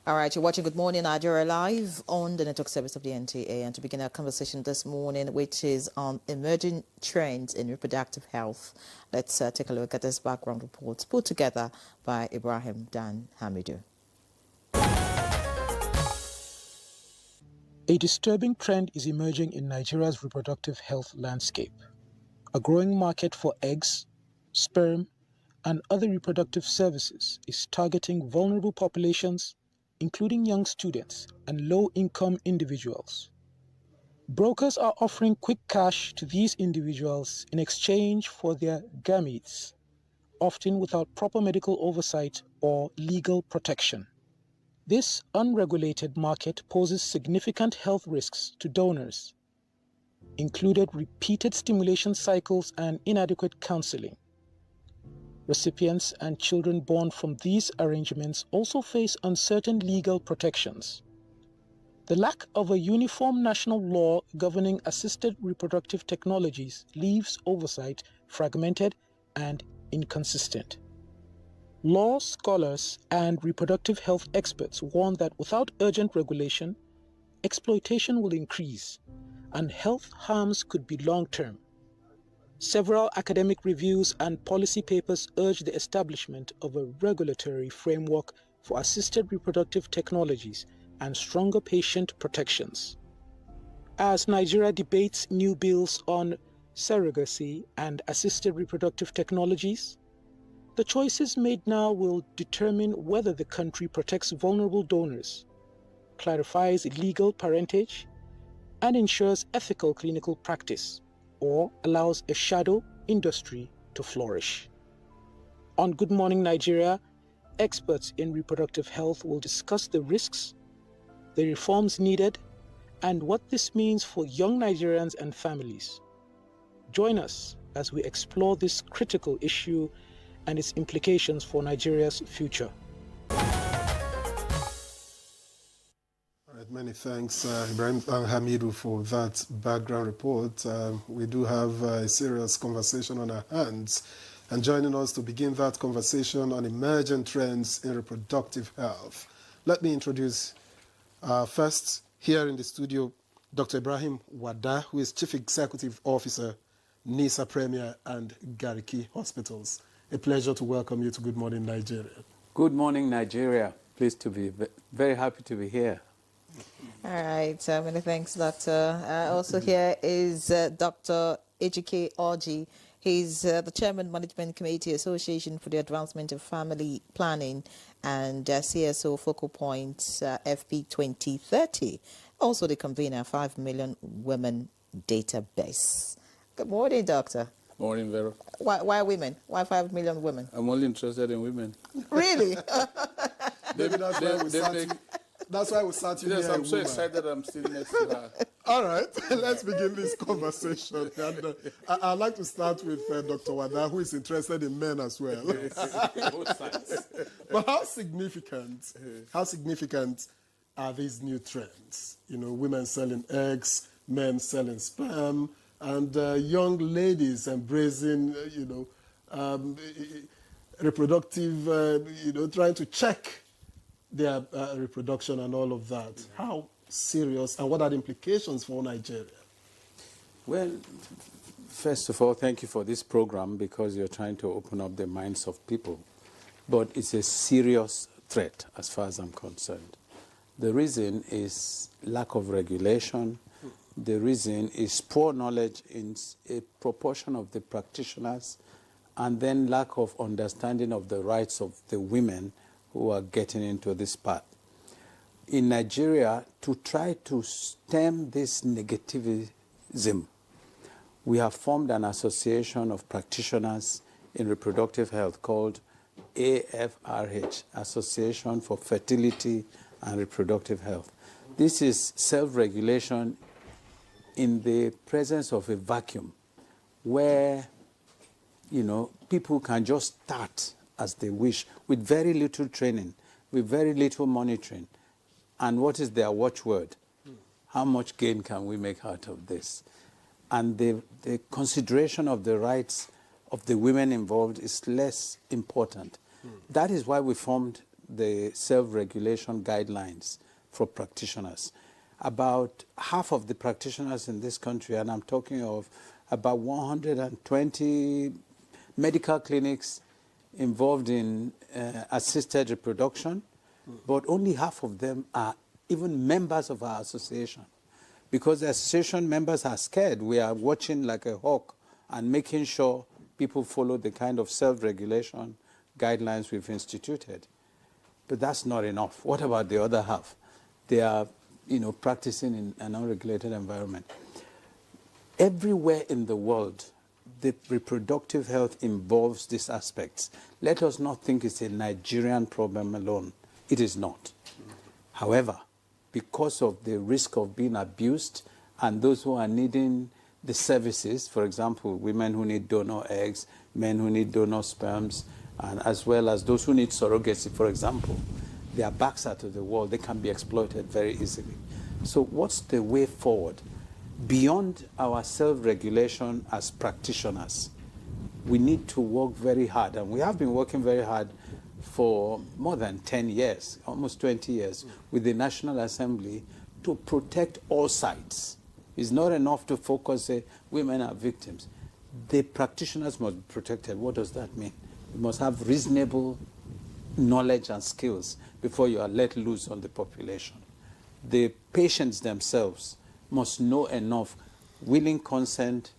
All right, you're watching Good Morning Nigeria live on the network service of the NTA. And to begin our conversation this morning, which is on emerging trends in reproductive health, let's take a look at this background report put together by Ibrahim Dan Hamidou. A disturbing trend is emerging in Nigeria's reproductive health landscape. A growing market for eggs, sperm, and other reproductive services is targeting vulnerable populations, including young students and low-income individuals. Brokers are offering quick cash to these individuals in exchange for their gametes, often without proper medical oversight or legal protection. This unregulated market poses significant health risks to donors, including repeated stimulation cycles and inadequate counseling. Recipients and children born from these arrangements also face uncertain legal protections. The lack of a uniform national law governing assisted reproductive technologies leaves oversight fragmented and inconsistent. Law scholars and reproductive health experts warn that without urgent regulation, exploitation will increase and health harms could be long-term. Several academic reviews and policy papers urge the establishment of a regulatory framework for assisted reproductive technologies and stronger patient protections. As Nigeria debates new bills on surrogacy and assisted reproductive technologies, the choices made now will determine whether the country protects vulnerable donors, clarifies legal parentage, and ensures ethical clinical practice, or allows a shadow industry to flourish. On Good Morning Nigeria, experts in reproductive health will discuss the risks, the reforms needed, and what this means for young Nigerians and families. Join us as we explore this critical issue and its implications for Nigeria's future. Many thanks, Ibrahim Hamidou, for that background report. We do have a serious conversation on our hands. And joining us to begin that conversation on emerging trends in reproductive health, let me introduce first here in the studio, Dr. Ibrahim Wada, who is Chief Executive Officer, NISA Premier and Gariki Hospitals. A pleasure to welcome you to Good Morning Nigeria. Good morning, Nigeria. Pleased to be very happy to be here. All right, many thanks, Doctor. Also here is Dr. Ejike Orji. He's the Chairman, Management Committee, Association for the Advancement of Family Planning and CSO Focal Points FP 2030. Also the convener, 5 Million Women Database. Good morning, Doctor. Morning, Vero. Why women? Why 5 million women? I'm only interested in women. Really? Maybe that's why we sat you yes, here. I'm so excited I'm sitting next to her. All right, let's begin this conversation. And, I'd like to start with Dr. Wada, who is interested in men as well. Both sides. But how significant are these new trends? You know, women selling eggs, men selling sperm, and young ladies embracing, reproductive, trying to check their reproduction and all of that. How serious and what are the implications for Nigeria? Well, first of all, thank you for this program because you're trying to open up the minds of people. But it's a serious threat as far as I'm concerned. The reason is lack of regulation. The reason is poor knowledge in a proportion of the practitioners, and then lack of understanding of the rights of the women who are getting into this path. In Nigeria, to try to stem this negativism, we have formed an association of practitioners in reproductive health called AFRH, Association for Fertility and Reproductive Health. This is self-regulation in the presence of a vacuum where, people can just start as they wish with very little training, with very little monitoring. And what is their watchword? How much gain can we make out of this? And the consideration of the rights of the women involved is less important. That is why we formed the self-regulation guidelines for practitioners. About half of the practitioners in this country, and I'm talking of about 120 medical clinics involved in assisted reproduction, but only half of them are even members of our association. Because the association members are scared. We are watching like a hawk and making sure people follow the kind of self-regulation guidelines we've instituted. But that's not enough. What about the other half? They are, practicing in an unregulated environment. Everywhere in the world, the reproductive health involves these aspects. Let us not think it's a Nigerian problem alone. It is not. However, because of the risk of being abused and those who are needing the services, for example, women who need donor eggs, men who need donor sperms, and as well as those who need surrogacy, for example, their backs are to the wall. They can be exploited very easily. So what's the way forward? Beyond our self-regulation as practitioners, we need to work very hard, and we have been working very hard for more than 10 years, almost 20 years, with the National Assembly to protect all sides. It's not enough to focus, say, women are victims. The practitioners must be protected. What does that mean? You must have reasonable knowledge and skills before you are let loose on the population. The patients themselves must know enough, willing consent,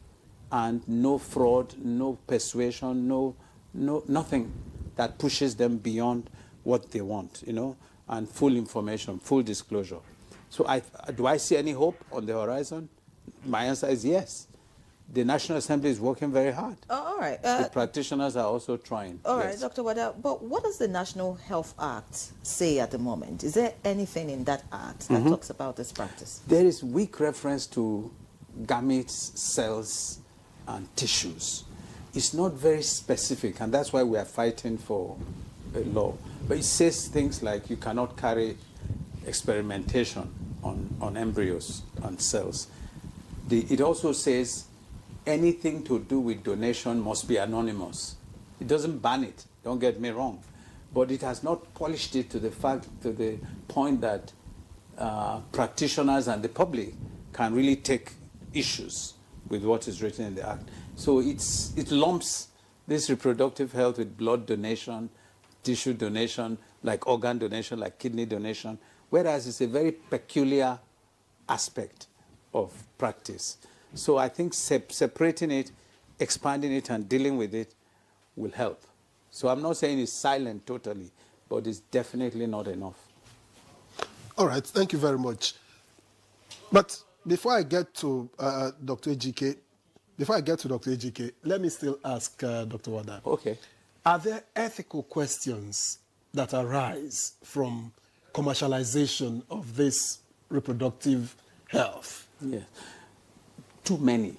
and no fraud, no persuasion, nothing that pushes them beyond what they want, and full information, full disclosure. So do I see any hope on the horizon? My answer is yes. The National Assembly is working very hard. All right. The practitioners are also trying. All yes. right, Dr. Wada, but what does the National Health Act say at the moment? Is there anything in that act that talks about this practice? There is weak reference to gametes, cells, and tissues. It's not very specific, and that's why we are fighting for a law. But it says things like you cannot carry experimentation on embryos and cells. It also says anything to do with donation must be anonymous. It doesn't ban it, don't get me wrong. But it has not polished it to the point that practitioners and the public can really take issues with what is written in the Act. So it lumps this reproductive health with blood donation, tissue donation, like organ donation, like kidney donation, whereas it's a very peculiar aspect of practice. So I think separating it, expanding it, and dealing with it will help. So I'm not saying it's silent totally, but it's definitely not enough. All right, thank you very much. But before I get to Dr. Ejike, let me still ask Dr. Wada. Okay. Are there ethical questions that arise from commercialization of this reproductive health? Yeah. Too many.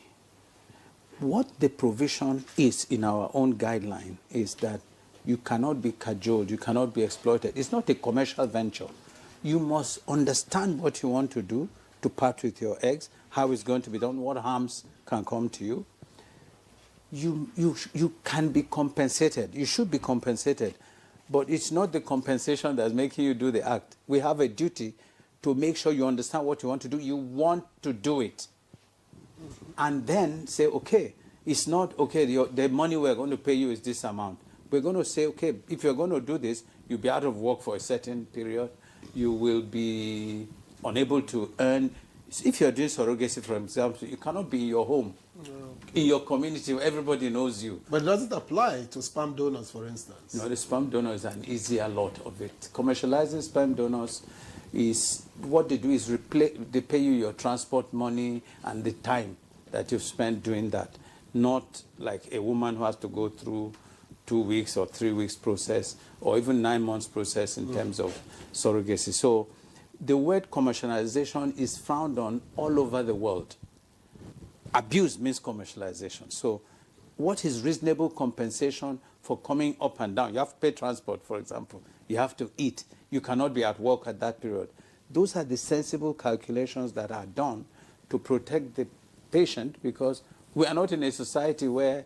What the provision is in our own guideline is that you cannot be cajoled, you cannot be exploited. It's not a commercial venture. You must understand what you want to do to part with your eggs, how it's going to be done, what harms can come to you. You can be compensated. You should be compensated. But it's not the compensation that's making you do the act. We have a duty to make sure you understand what you want to do. You want to do it. And then say, okay, it's not, okay, the money we're going to pay you is this amount. We're going to say, okay, if you're going to do this, you'll be out of work for a certain period. You will be unable to earn. If you're doing surrogacy, for example, you cannot be in your home, in your community where everybody knows you. But does it apply to sperm donors, for instance? No, the sperm donor is an easier lot of it. Commercializing sperm donors is, what they do is they pay you your transport money and the time that you've spent doing that. Not like a woman who has to go through 2 weeks or 3 weeks process or even 9 months process in terms of surrogacy. So the word commercialization is frowned on all over the world. Abuse means commercialization. So what is reasonable compensation for coming up and down? You have to pay transport, for example. You have to eat. You cannot be at work at that period. Those are the sensible calculations that are done to protect the patient, because we are not in a society where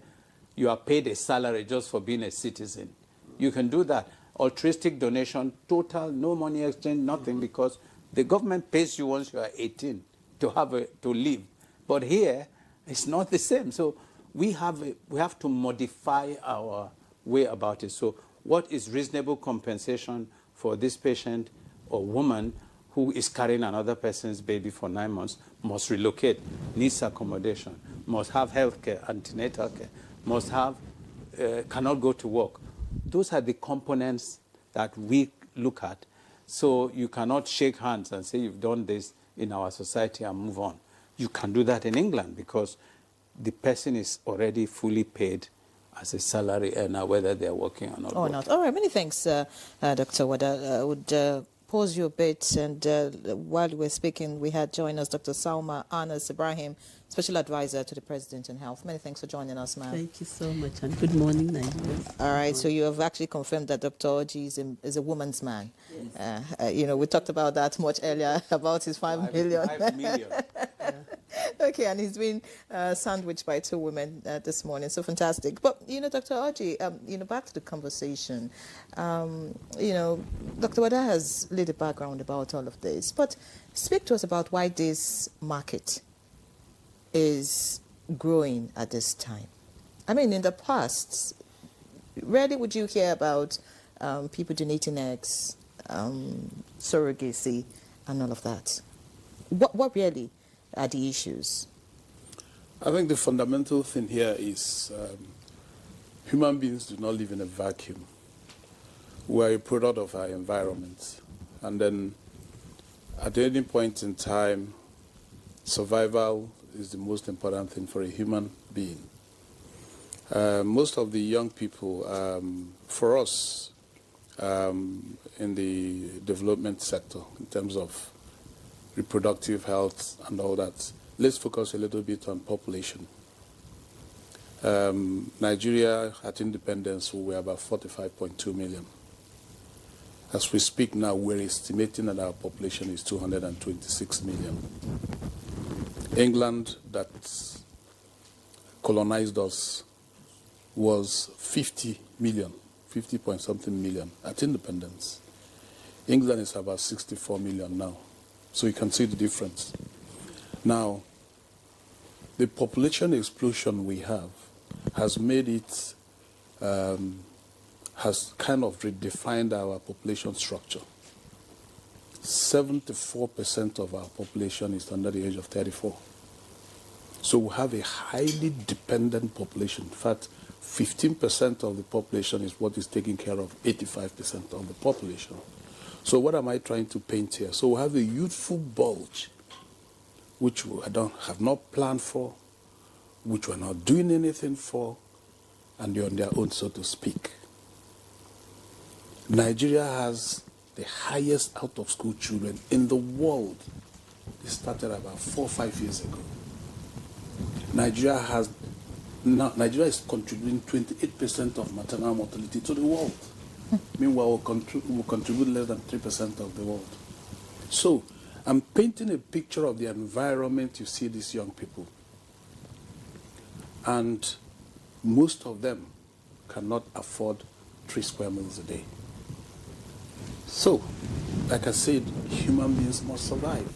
you are paid a salary just for being a citizen. You can do that. altruistic donation, total, no money exchange, nothing, because the government pays you once you are 18 to live. But here, it's not the same. So we have to modify our way about it. So what is reasonable compensation for this patient or woman who is carrying another person's baby for 9 months, must relocate, needs accommodation, must have health care, antenatal care, must have, cannot go to work. Those are the components that we look at. So you cannot shake hands and say you've done this in our society and move on. You can do that in England because the person is already fully paid as a salary earner, whether they're working or not. Or not. All right, many thanks, Dr. Wada. I would pause you a bit, and while we're speaking, we had joined us Dr. Salma Anas Ibrahim, Special Advisor to the President in Health. Many thanks for joining us, ma'am. Thank you so much, and good morning, Nigeria. All right, so you have actually confirmed that Dr. Oji is a woman's man. Yes. You know, we talked about that much earlier, about his 5 million. 5 million. Okay, and he's been sandwiched by 2 women this morning, so fantastic. But, you know, Dr. Oji, you know, back to the conversation, you know, Dr. Wada has laid a background about all of this, but speak to us about why this market is growing at this time. I mean, in the past, rarely would you hear about people donating eggs, surrogacy, and all of that. What really are the issues? I think the fundamental thing here is human beings do not live in a vacuum. We are a product of our environment. And then at any point in time, survival is the most important thing for a human being. Most of the young people, for us, in the development sector, in terms of reproductive health and all that, let's focus a little bit on population. Nigeria, at independence, we were about 45.2 million. As we speak now, we're estimating that our population is 226 million. England, that colonized us, was 50 million, 50 point something million at independence. England is about 64 million now. So you can see the difference. Now, the population explosion we have has made it, has kind of redefined our population structure. 74% of our population is under the age of 34. So we have a highly dependent population. In fact, 15% of the population is what is taking care of 85% of the population. So what am I trying to paint here? So we have a youthful bulge, which we have not planned for, which we're not doing anything for, and they're on their own, so to speak. Nigeria has the highest out-of-school children in the world. It started about 4 or 5 years ago. Nigeria is contributing 28% of maternal mortality to the world. Meanwhile, we contribute less than 3% of the world. So I'm painting a picture of the environment you see these young people. And most of them cannot afford 3 square meals a day. So, like I said, human beings must survive.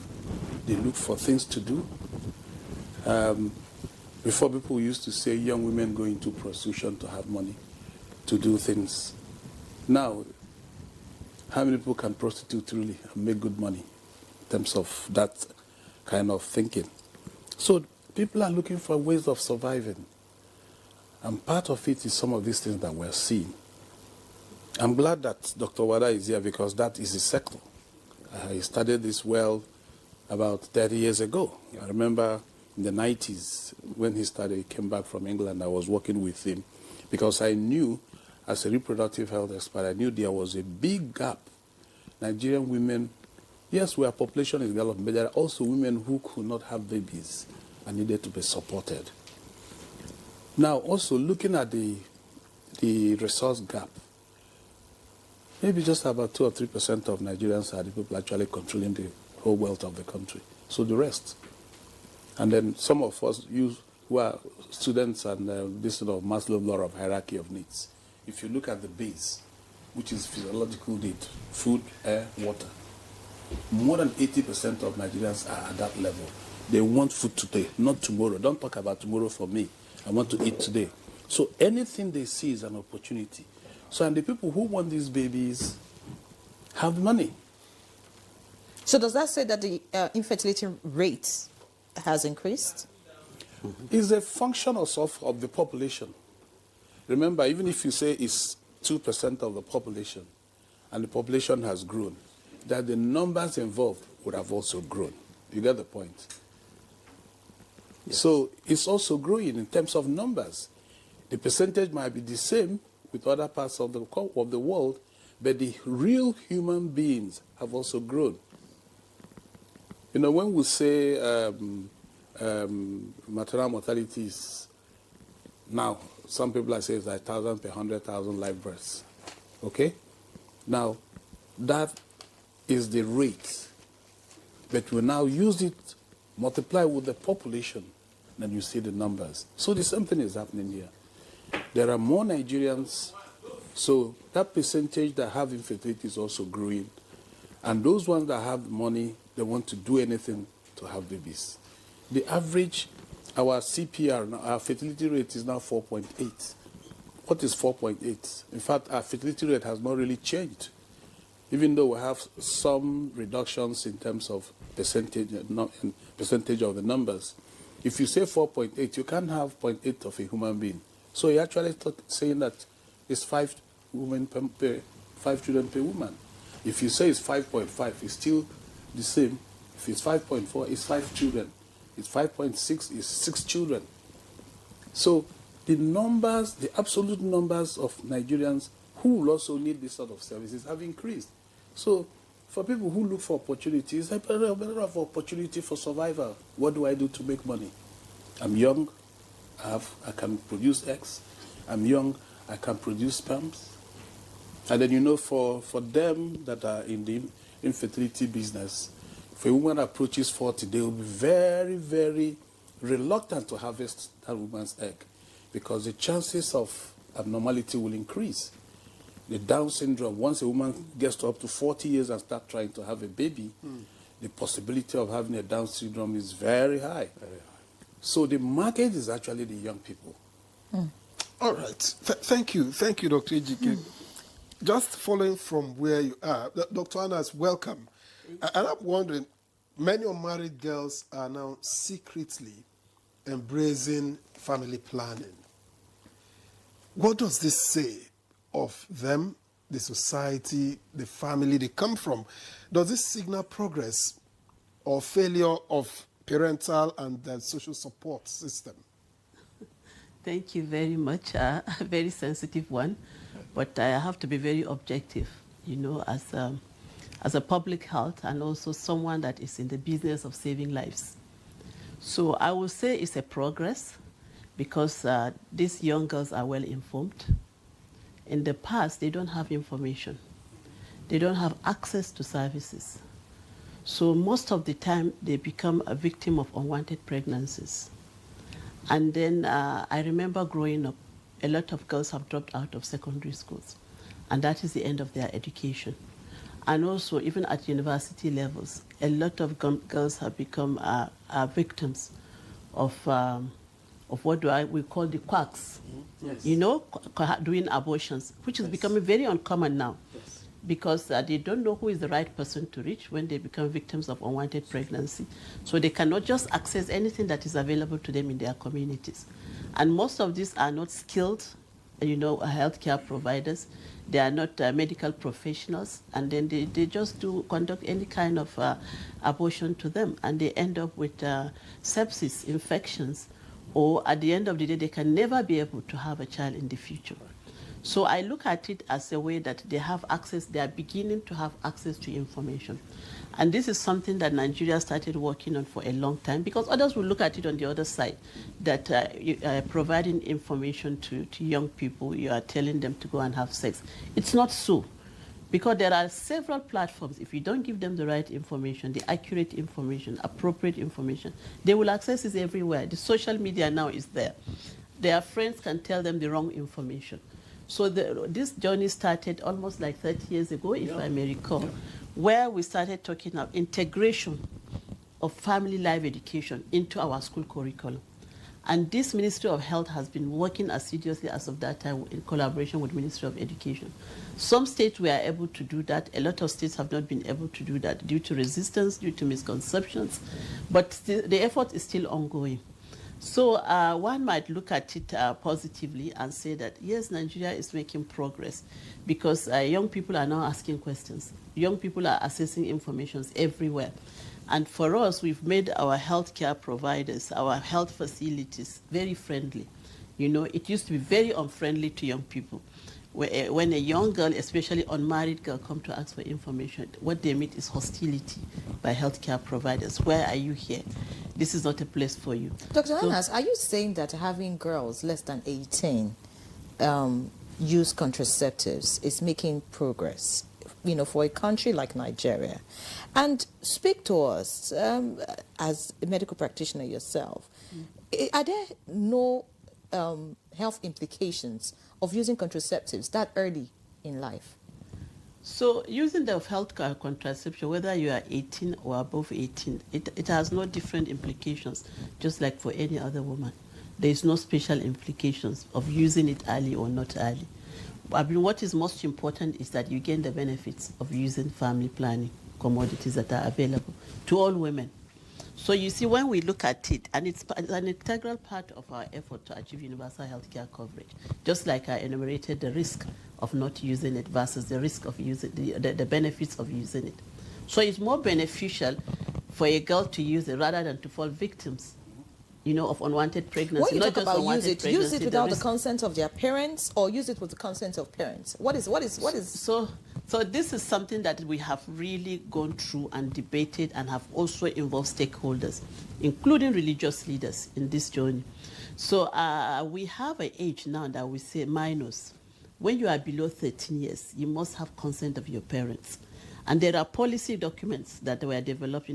They look for things to do. Before, people used to say young women go into prostitution to have money, to do things. Now, how many people can prostitute really and make good money in terms of that kind of thinking? So people are looking for ways of surviving. And part of it is some of these things that we're seeing. I'm glad that Dr. Wada is here because that is his sector. He started this well about 30 years ago. I remember in the 90s when he started, he came back from England. I was working with him because I knew, as a reproductive health expert, I knew there was a big gap. Nigerian women, yes, our population is developing, but there are also women who could not have babies and needed to be supported. Now, also looking at the resource gap, maybe just about 2 or 3% of Nigerians are the people actually controlling the whole wealth of the country. So the rest. And then some of us who are students and this sort of Maslow's law of hierarchy of needs. If you look at the base, which is physiological need, food, air, water. More than 80% of Nigerians are at that level. They want food today, not tomorrow. Don't talk about tomorrow for me. I want to eat today. So anything they see is an opportunity. So, and the people who want these babies have money. So does that say that the infertility rate has increased? It's a function of the population. Remember, even if you say it's 2% of the population, and the population has grown, that the numbers involved would have also grown. You get the point? Yes. So it's also growing in terms of numbers. The percentage might be the same with other parts of the world, but the real human beings have also grown. You know, when we say maternal mortality is now, some people are saying it's like 1,000 per 100,000 live births. Okay? Now, that is the rate. But we now use it, multiply with the population, then you see the numbers. So the same thing is happening here. There are more Nigerians, so that percentage that have infertility is also growing. And those ones that have money, they want to do anything to have babies. The average, our CPR, our fertility rate is now 4.8. What is 4.8? In fact, our fertility rate has not really changed, even though we have some reductions in terms of percentage of the numbers. If you say 4.8, you can't have 0.8 of a human being. So you're actually saying that it's 5 children per woman. If you say it's 5.5, it's still the same. If it's 5.4, it's 5 children. It's 5.6, it's 6 children. So the numbers, the absolute numbers of Nigerians who will also need this sort of services have increased. So for people who look for opportunities, I better have opportunity for survival. What do I do to make money? I'm young, I can produce eggs. I'm young, I can produce sperms. And then, you know, for them that are in the infertility business, if a woman approaches 40, they will be very, very reluctant to harvest that woman's egg because the chances of abnormality will increase. The Down syndrome, once a woman gets to up to 40 years and starts trying to have a baby, the possibility of having a Down syndrome is very high. Very high. So the market is actually the young people. All right. Thank you, Dr. Ejike. Just following from where you are, Dr. Anas, welcome. And I'm wondering, many unmarried girls are now secretly embracing family planning. What does this say of them, the society, the family they come from? Does this signal progress or failure of parental and social support system? Thank you very much. A very sensitive one, but I have to be very objective, you know, as a public health and also someone that is in the business of saving lives. So I will say it's a progress because these young girls are well informed. In the past, they don't have information. They don't have access to services. So most of the time, they become a victim of unwanted pregnancies. And then I remember growing up, a lot of girls have dropped out of secondary schools, and that is the end of their education. And also, even at university levels, a lot of girls have become victims of what we call the quacks, yes. You know, doing abortions, which is becoming very uncommon now. Yes. Because they don't know who is the right person to reach when they become victims of unwanted pregnancy. So they cannot just access anything that is available to them in their communities. And most of these are not skilled, you know, healthcare providers. They are not medical professionals. And then they just conduct any kind of abortion to them. And they end up with sepsis, infections, or at the end of the day, they can never be able to have a child in the future. So I look at it as a way that they have access, they are beginning to have access to information. And this is something that Nigeria started working on for a long time, because others will look at it on the other side, that providing information to young people, you are telling them to go and have sex. It's not so, because there are several platforms. If you don't give them the right information, the accurate information, appropriate information, they will access it everywhere. The social media now is there. Their friends can tell them the wrong information. So this journey started almost like 30 years ago, if I may recall, where we started talking about integration of family life education into our school curriculum. And this Ministry of Health has been working assiduously as of that time in collaboration with Ministry of Education. Some states were able to do that. A lot of states have not been able to do that due to resistance, due to misconceptions. But the effort is still ongoing. So one might look at it positively and say that, yes, Nigeria is making progress because young people are now asking questions. Young people are accessing information everywhere. And for us, we've made our healthcare providers, our health facilities very friendly. You know, it used to be very unfriendly to young people. When a young girl, especially unmarried girl, come to ask for information, what they meet is hostility by healthcare providers. Why are you here? This is not a place for you. Dr. Anas, are you saying that having girls less than 18 use contraceptives is making progress, you know, for a country like Nigeria? And speak to us, as a medical practitioner yourself, are there no health implications of using contraceptives that early in life? So using the health contraception, whether you are 18 or above 18, it has no different implications, just like for any other woman. There is no special implications of using it early or not early. I mean, what is most important is that you gain the benefits of using family planning commodities that are available to all women. So you see, when we look at it, and it's an integral part of our effort to achieve universal health care coverage, just like I enumerated the risk of not using it versus the risk of using the benefits of using it. So it's more beneficial for a girl to use it rather than to fall victims, you know, of unwanted pregnancy. When you not talk just about use it without the risk. consent of their parents, or use it with the consent of parents. What is? So this is something that we have really gone through and debated and have also involved stakeholders, including religious leaders in this journey. So we have an age now that we say minors. When you are below 13 years, you must have consent of your parents. And there are policy documents that were developed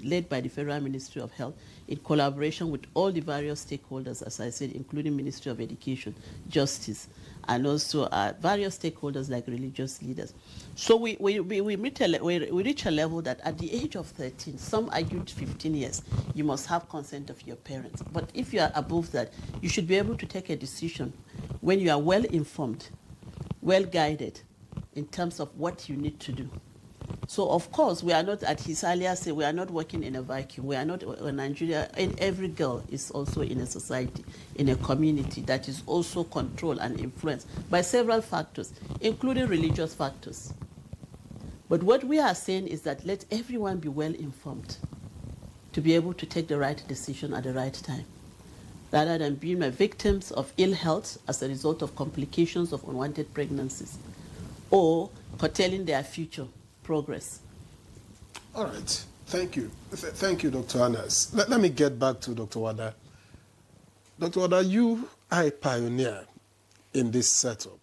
led by the Federal Ministry of Health in collaboration with all the various stakeholders, as I said, including Ministry of Education, Justice, and also various stakeholders like religious leaders. So we reach a level that at the age of 13, some argued 15 years, you must have consent of your parents. But if you are above that, you should be able to take a decision when you are well informed, well guided in terms of what you need to do. So, of course, we are not, at his earlier say, we are not working in a vacuum. We are not in Nigeria, and every girl is also in a society, in a community that is also controlled and influenced by several factors, including religious factors. But what we are saying is that let everyone be well informed to be able to take the right decision at the right time, rather than being victims of ill health as a result of complications of unwanted pregnancies or curtailing their future progress. All right. Thank you. Thank you, Dr. Anas. Let me get back to Dr. Wada. Dr. Wada, you are a pioneer in this setup.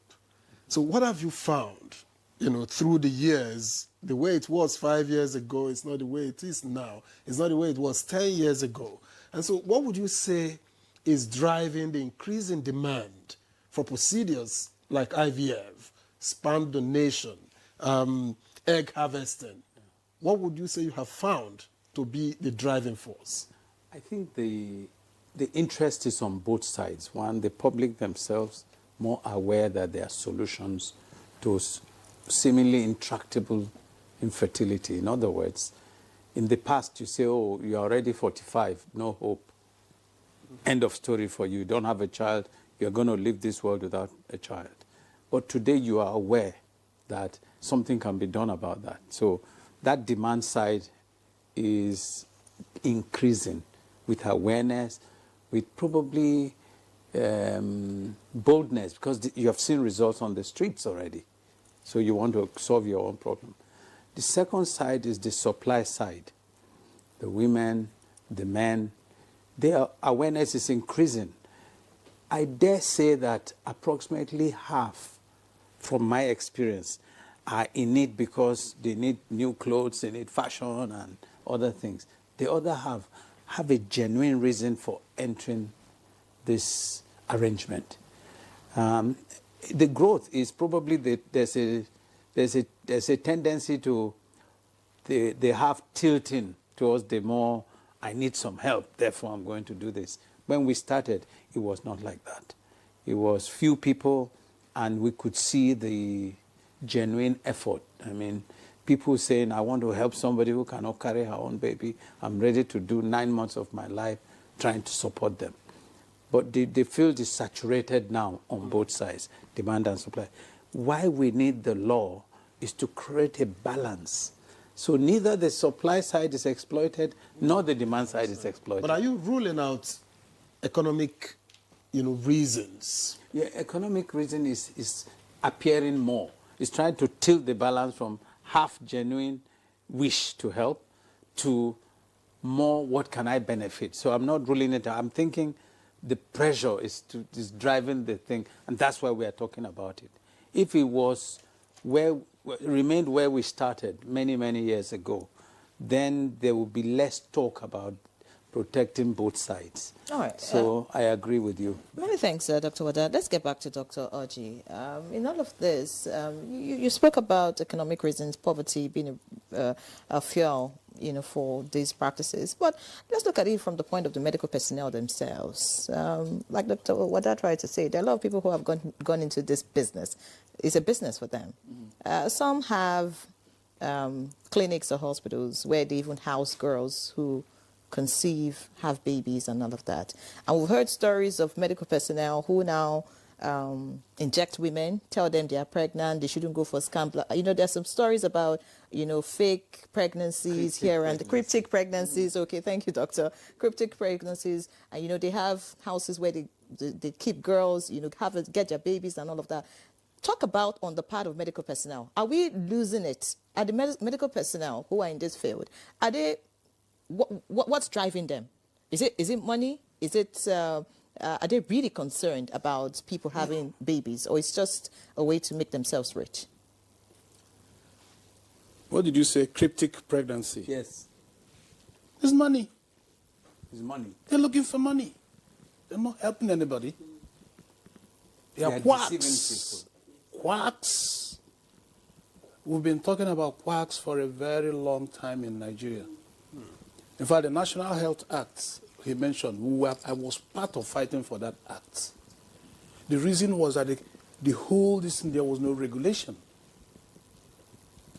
So what have you found, you know, through the years? The way it was 5 years ago is not the way it is now. It's not the way it was 10 years ago. And so what would you say is driving the increasing demand for procedures like IVF, sperm donation, egg harvesting? What would you say you have found to be the driving force? I think the interest is on both sides. One, the public themselves more aware that there are solutions to seemingly intractable infertility. In other words, in the past you say, oh, you're already 45, no hope. End of story for you. You don't have a child, you're going to leave this world without a child. But today you are aware that something can be done about that. So that demand side is increasing with awareness, with probably boldness, because you have seen results on the streets already. So you want to solve your own problem. The second side is the supply side. The women, the men, their awareness is increasing. I dare say that approximately half, from my experience, are in need because they need new clothes, they need fashion and other things. The other half have a genuine reason for entering this arrangement. A the growth is probably there's a tendency to they have tilting towards the more I need some help, therefore I'm going to do this. When we started, it was not like that. It was few people, and we could see the genuine effort. I mean, people saying, I want to help somebody who cannot carry her own baby. I'm ready to do 9 months of my life trying to support them. But the field is saturated now on both sides, demand and supply. Why we need the law is to create a balance. So neither the supply side is exploited, nor the demand side is exploited. But are you ruling out economic, reasons? Yeah, economic reason is appearing more. It's trying to tilt the balance from half genuine wish to help to more what can I benefit. So I'm not ruling it out. I'm thinking the pressure is driving the thing, and that's why we are talking about it. If it was remained where we started many, many years ago, then there would be less talk about protecting both sides. All right. So I agree with you. Many thanks, Dr. Wada. Let's get back to Dr. Orji. In all of this, you spoke about economic reasons, poverty being a fuel, for these practices. But let's look at it from the point of the medical personnel themselves. Like Dr. Wada tried to say, there are a lot of people who have gone into this business. It's a business for them. Some have clinics or hospitals where they even house girls who conceive, have babies, and all of that. And we've heard stories of medical personnel who now inject women, tell them they are pregnant, they shouldn't go for scam. There's some stories about, fake pregnancies cryptic pregnancies. Okay, thank you, doctor. Cryptic pregnancies. And, they have houses where they keep girls, get their babies and all of that. Talk about on the part of medical personnel. Are we losing it? Are the medical personnel who are in this field, are they... What's driving them? Is it money? Is it are they really concerned about people having babies, or it's just a way to make themselves rich? What did you say? Cryptic pregnancy? Yes. It's money. It's money. They're looking for money. They're not helping anybody. They are quacks. Quacks. We've been talking about quacks for a very long time in Nigeria. In fact, the National Health Act, he mentioned, I was part of fighting for that act. The reason was that the whole thing, there was no regulation.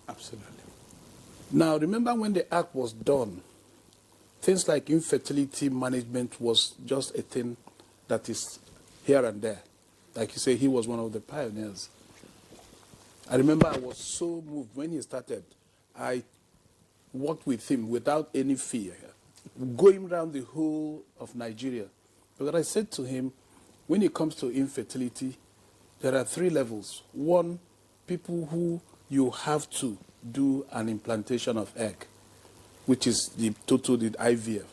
Absolutely. Now, remember when the act was done, things like infertility management was just a thing that is here and there. Like you say, he was one of the pioneers. I remember I was so moved when he started. I worked with him without any fear, going around the whole of Nigeria. Because I said to him, when it comes to infertility, there are 3 levels. One, people who you have to do an implantation of egg, which is the IVF.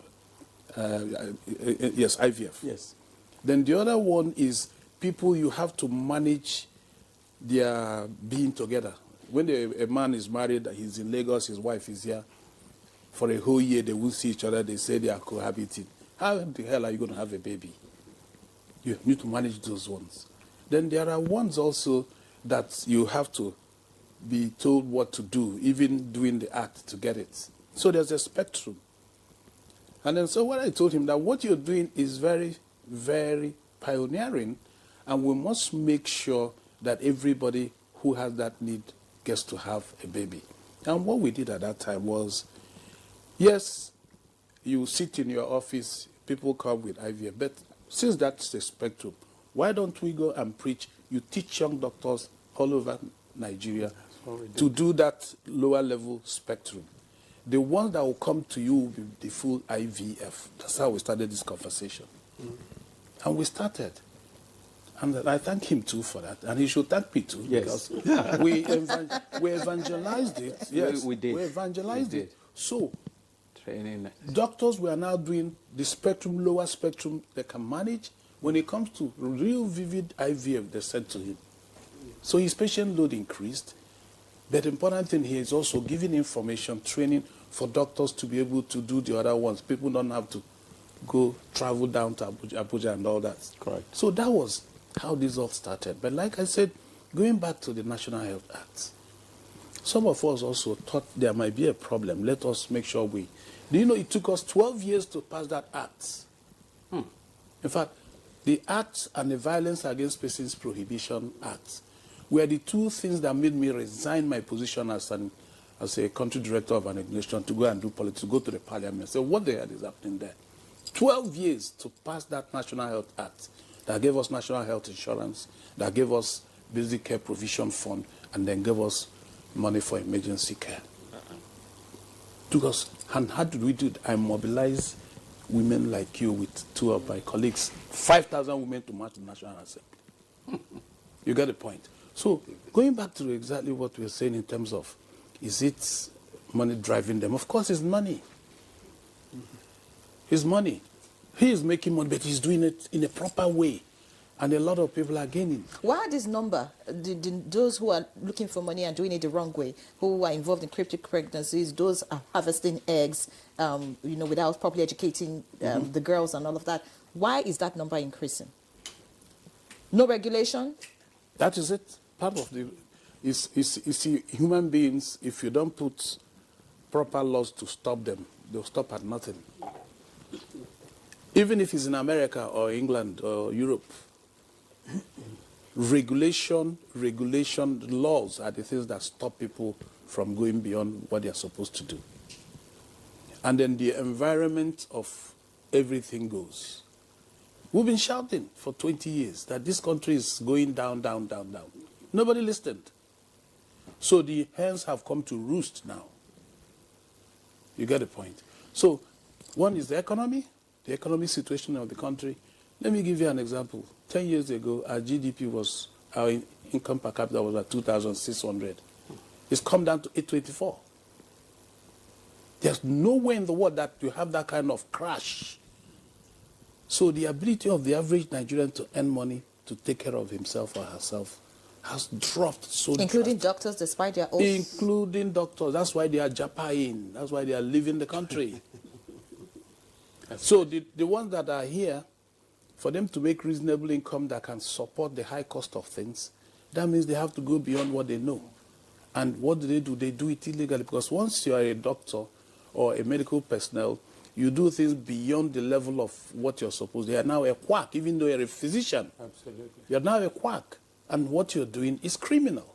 Yes, IVF. Yes. Then the other one is people you have to manage their being together. When a man is married, he's in Lagos, his wife is here, for a whole year they will see each other, they say they are cohabiting. How the hell are you going to have a baby? You need to manage those ones. Then there are ones also that you have to be told what to do, even doing the act to get it. So there's a spectrum. And then so what I told him, that what you're doing is very, very pioneering, and we must make sure that everybody who has that need gets to have a baby. And what we did at that time was, yes, you sit in your office, people come with IVF, but since that's the spectrum, why don't we go and preach? You teach young doctors all over Nigeria to do that lower level spectrum. The ones that will come to you with the full IVF. That's how we started this conversation. And we started. And I thank him too for that. And he should thank me too. Yes. Because we evangelized it. Yes, we did. We evangelized it. So, Training. doctors were now doing the spectrum, lower spectrum they can manage. When it comes to real vivid IVF, they sent to him. So his patient load increased. But the important thing here is also giving information, training for doctors to be able to do the other ones. People don't have to travel down to Abuja and all that. Correct. So that was how this all started. But like I said, going back to the National Health Act, some of us also thought there might be a problem. Let us make sure we... Do you know it took us 12 years to pass that act? In fact, the Act and the Violence Against Persons Prohibition Act were the two things that made me resign my position as a country director of an organization to go and do politics, to go to the parliament. So what the hell is happening there? 12 years to pass that National Health Act that gave us national health insurance, that gave us basic care provision fund, and then gave us money for emergency care. Took us, and how did we do it? I mobilized women like you with two of my colleagues, 5,000 women to march the National Assembly. You get the point. So going back to exactly what we were saying in terms of, is it money driving them? Of course it's money. It's money. He is making money, but he's doing it in a proper way. And a lot of people are gaining. Why this number? Those who are looking for money and doing it the wrong way, who are involved in cryptic pregnancies, those are harvesting eggs, without properly educating the girls and all of that. Why is that number increasing? No regulation? That is it. Part of the... You see, human beings, if you don't put proper laws to stop them, they'll stop at nothing. Even if it's in America or England or Europe, regulation, laws are the things that stop people from going beyond what they're supposed to do. And then the environment of everything goes. We've been shouting for 20 years that this country is going down, down, down, down. Nobody listened. So the hens have come to roost now. You get the point. So one is the economic situation of the country. Let me give you an example. 10 years ago, our GDP was, our income per capita was at 2,600. It's come down to 824. There's nowhere in the world that you have that kind of crash. So the ability of the average Nigerian to earn money to take care of himself or herself has dropped so including doctors, despite their oaths. Including doctors. That's why they are japaing. That's why they are leaving the country. So the ones that are here, for them to make reasonable income that can support the high cost of things, that means they have to go beyond what they know. And what do? They do it illegally. Because once you are a doctor or a medical personnel, you do things beyond the level of what you're supposed to. You are now a quack, even though you're a physician. Absolutely. You're now a quack. And what you're doing is criminal.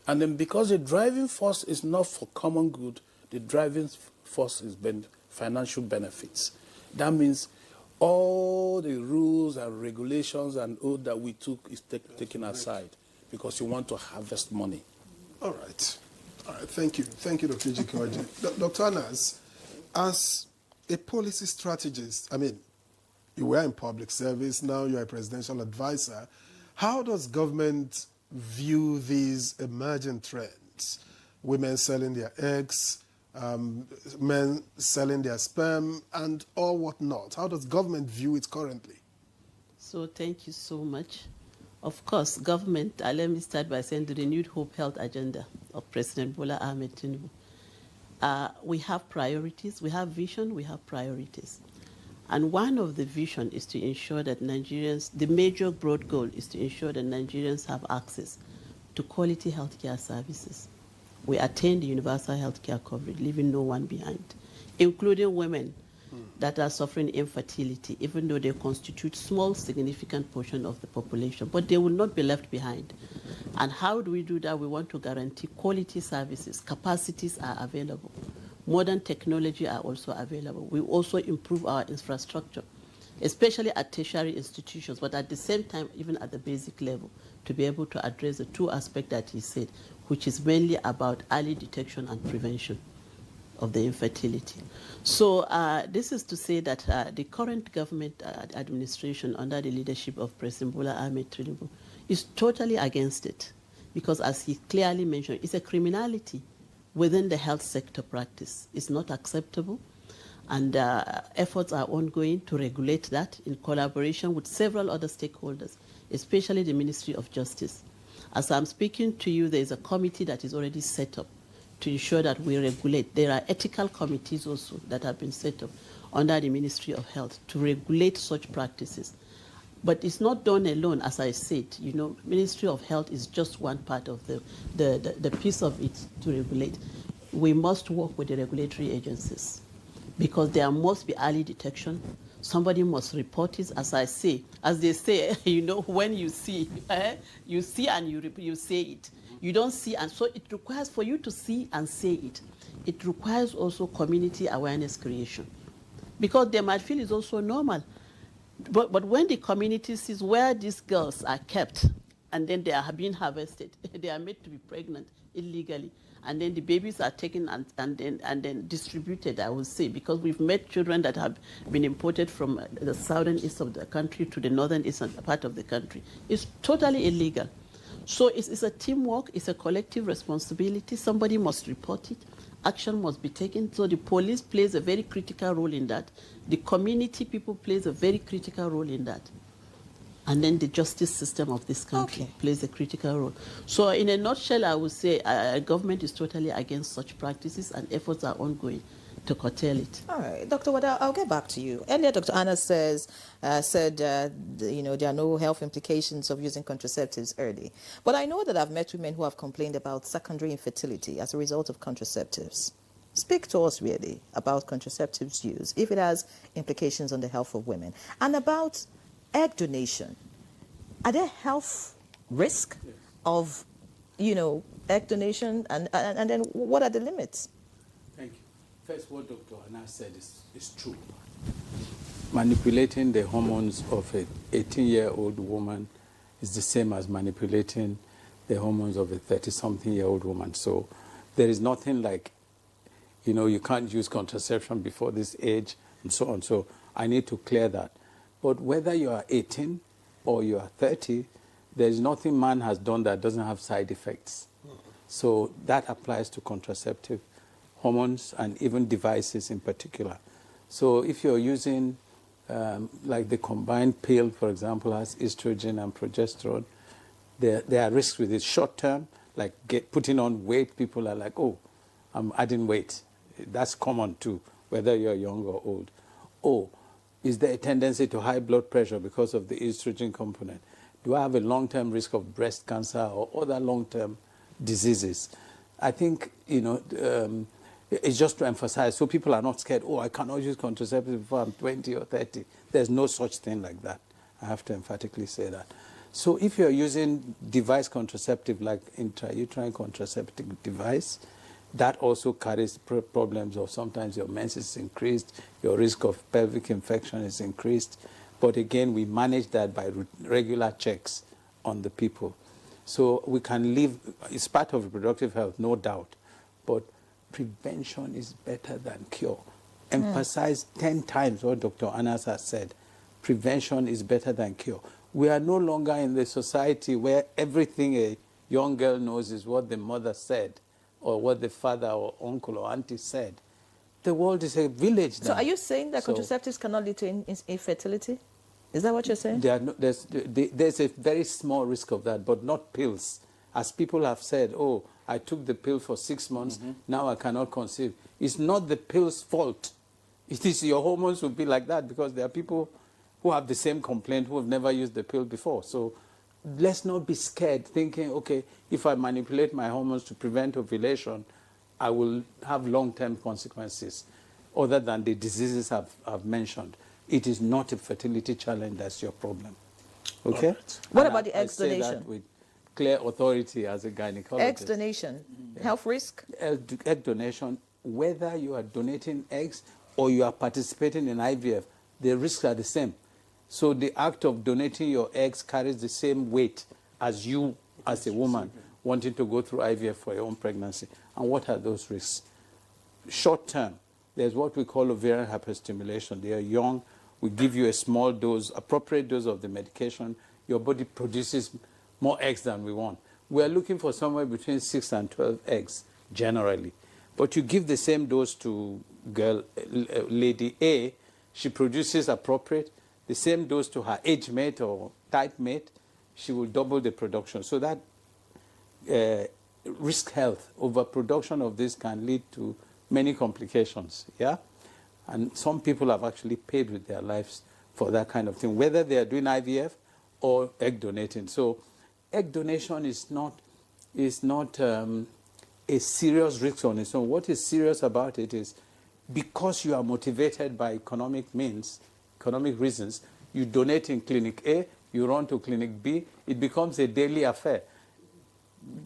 And then because the driving force is not for common good, the driving force is financial benefits. That means all the rules and regulations and oath that we took is taken aside because you want to harvest money. All right. All right. Thank you. Thank you, Dr. Ejike. Dr. Anas, as a policy strategist, I mean, you were in public service, now you're a presidential advisor. How does government view these emergent trends? Women selling their eggs, men selling their sperm, and all whatnot. How does government view it currently? So thank you so much. Of course, government, let me start by saying the Renewed Hope Health Agenda of President Bola Ahmed Tinubu. We have priorities, we have vision, we have priorities. And one of the vision is to ensure that Nigerians, the major broad goal is to ensure that Nigerians have access to quality healthcare services. We attain the universal healthcare coverage, leaving no one behind, including women that are suffering infertility, even though they constitute small, significant portion of the population, but they will not be left behind. And how do we do that? We want to guarantee quality services, capacities are available. Modern technology are also available. We also improve our infrastructure, especially at tertiary institutions, but at the same time, even at the basic level, to be able to address the two aspects that he said, which is mainly about early detection and prevention of the infertility. So this is to say that the current government administration under the leadership of President Bola Ahmed Tinubu is totally against it, because as he clearly mentioned, it's a criminality within the health sector practice. Is not acceptable, and efforts are ongoing to regulate that in collaboration with several other stakeholders, especially the Ministry of Justice. As I'm speaking to you, there is a committee that is already set up to ensure that we regulate. There are ethical committees also that have been set up under the Ministry of Health to regulate such practices. But it's not done alone, as I said. You know, Ministry of Health is just one part of the piece of it to regulate. We must work with the regulatory agencies because there must be early detection. Somebody must report it, as I say. As they say, you know, when you see, you see and you say it. You don't see, and so it requires for you to see and say it. It requires also community awareness creation because they might feel it's also normal. But when the community sees where these girls are kept and then they are being harvested, they are made to be pregnant illegally, and then the babies are taken and then distributed, I would say, because we've met children that have been imported from the southern east of the country to the northern eastern part of the country. It's totally illegal. So it's a teamwork, it's a collective responsibility. Somebody must report it. Action must be taken. So the police plays a very critical role in that. The community people plays a very critical role in that. And then the justice system of this country plays a critical role. So in a nutshell, I would say government is totally against such practices and efforts are ongoing to curtail it. All right, Dr. Wada, I'll get back to you. Earlier, Dr. Anna said you know, there are no health implications of using contraceptives early. But I know that I've met women who have complained about secondary infertility as a result of contraceptives. Speak to us really about contraceptives use, if it has implications on the health of women, and about egg donation. Are there health risk of, you know, egg donation, and then what are the limits? Thank you. First, what Dr. Anna said is true. Manipulating the hormones of an 18-year-old woman is the same as manipulating the hormones of a 30-something-year-old woman. So there is nothing like, you know, you can't use contraception before this age and so on. So I need to clear that. But whether you are 18 or you are 30, there is nothing man has done that doesn't have side effects. So that applies to contraceptive hormones and even devices in particular. So if you're using like the combined pill, for example, has estrogen and progesterone, there are risks with it. Short term, like putting on weight, people are like, oh, I'm adding weight. That's common too, whether you're young or old. Oh, is there a tendency to high blood pressure because of the estrogen component? Do I have a long-term risk of breast cancer or other long-term diseases? I think, you know, it's just to emphasize so people are not scared, oh, I cannot use contraceptives before I'm 20 or 30. There's no such thing like that. I have to emphatically say that. So if you're using device contraceptive like intrauterine contraceptive device, that also carries problems of sometimes your menses is increased, your risk of pelvic infection is increased. But again, we manage that by regular checks on the people. So we can live, it's part of reproductive health, no doubt. But prevention is better than cure. Emphasize 10 times what Dr. Anas has said. Prevention is better than cure. We are no longer in the society where everything a young girl knows is what the mother said or what the father or uncle or auntie said. The world is a village now. So are you saying that contraceptives cannot lead to infertility? Is that what you're saying? There's a very small risk of that, but not pills. As people have said, oh, I took the pill for 6 months, now I cannot conceive. It's not the pill's fault. It is your hormones will be like that because there are people who have the same complaint who have never used the pill before. So let's not be scared thinking, okay, if I manipulate my hormones to prevent ovulation, I will have long-term consequences other than the diseases I've mentioned. It is not a fertility challenge that's your problem. Okay? Right. What about the egg donation? I say that with clear authority as a gynecologist. Egg donation, health risk? Egg donation, whether you are donating eggs or you are participating in IVF, the risks are the same. So the act of donating your eggs carries the same weight as you, as a woman, wanting to go through IVF for your own pregnancy. And what are those risks? Short term, there's what we call ovarian hyperstimulation. They are young. We give you a small dose, appropriate dose of the medication. Your body produces more eggs than we want. We are looking for somewhere between 6 and 12 eggs, generally. But you give the same dose to lady A, she produces appropriate. The same dose to her age mate or type mate, she will double the production. So that risk health, overproduction of this can lead to many complications, yeah? And some people have actually paid with their lives for that kind of thing, whether they are doing IVF or egg donating. So egg donation is not a serious risk on its own. What is serious about it is because you are motivated by economic reasons, you donate in clinic A, you run to clinic B, it becomes a daily affair.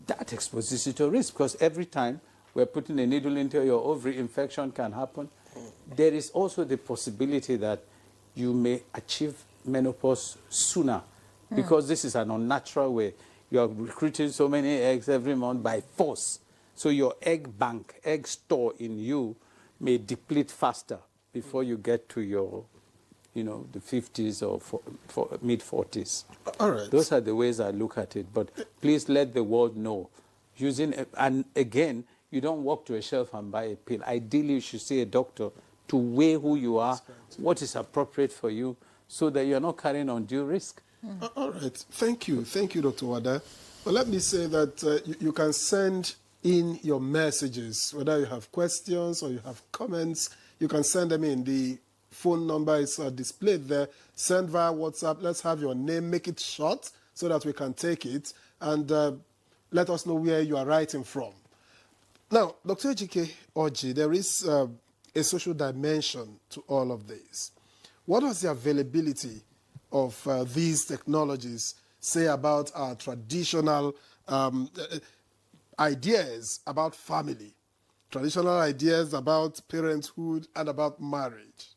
That exposes you to risk because every time we're putting a needle into your ovary, infection can happen. There is also the possibility that you may achieve menopause sooner because this is an unnatural way. You are recruiting so many eggs every month by force. So your egg bank, egg store in you may deplete faster before you get to your, the 50s or mid-40s. All right. Those are the ways I look at it. But please let the world know. And again, you don't walk to a shelf and buy a pill. Ideally, you should see a doctor to weigh who you are, what is appropriate for you, so that you're not carrying undue risk. All right. Thank you, Dr. Wada. Well, let me say that you can send in your messages, whether you have questions or you have comments, you can send them in. The phone number is displayed there. Send via WhatsApp. Let's have your name. Make it short so that we can take it. And let us know where you are writing from. Now, Dr. Ejike Orji, there is a social dimension to all of this. What does the availability of these technologies say about our traditional ideas about family, traditional ideas about parenthood and about marriage?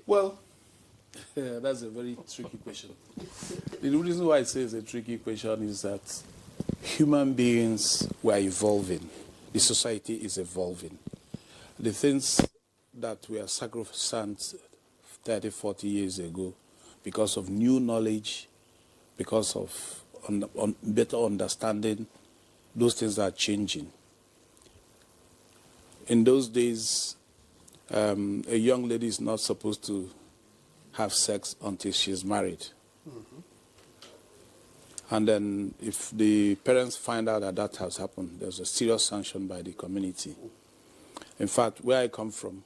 Well, that's a very tricky question. The reason why I say it's a tricky question is that human beings were evolving. The society is evolving. The things that were sacrosanct 30, 40 years ago, because of new knowledge, because of better understanding, those things are changing. In those days, a young lady is not supposed to have sex until she's married. Mm-hmm. And then if the parents find out that that has happened, there's a serious sanction by the community. In fact, where I come from,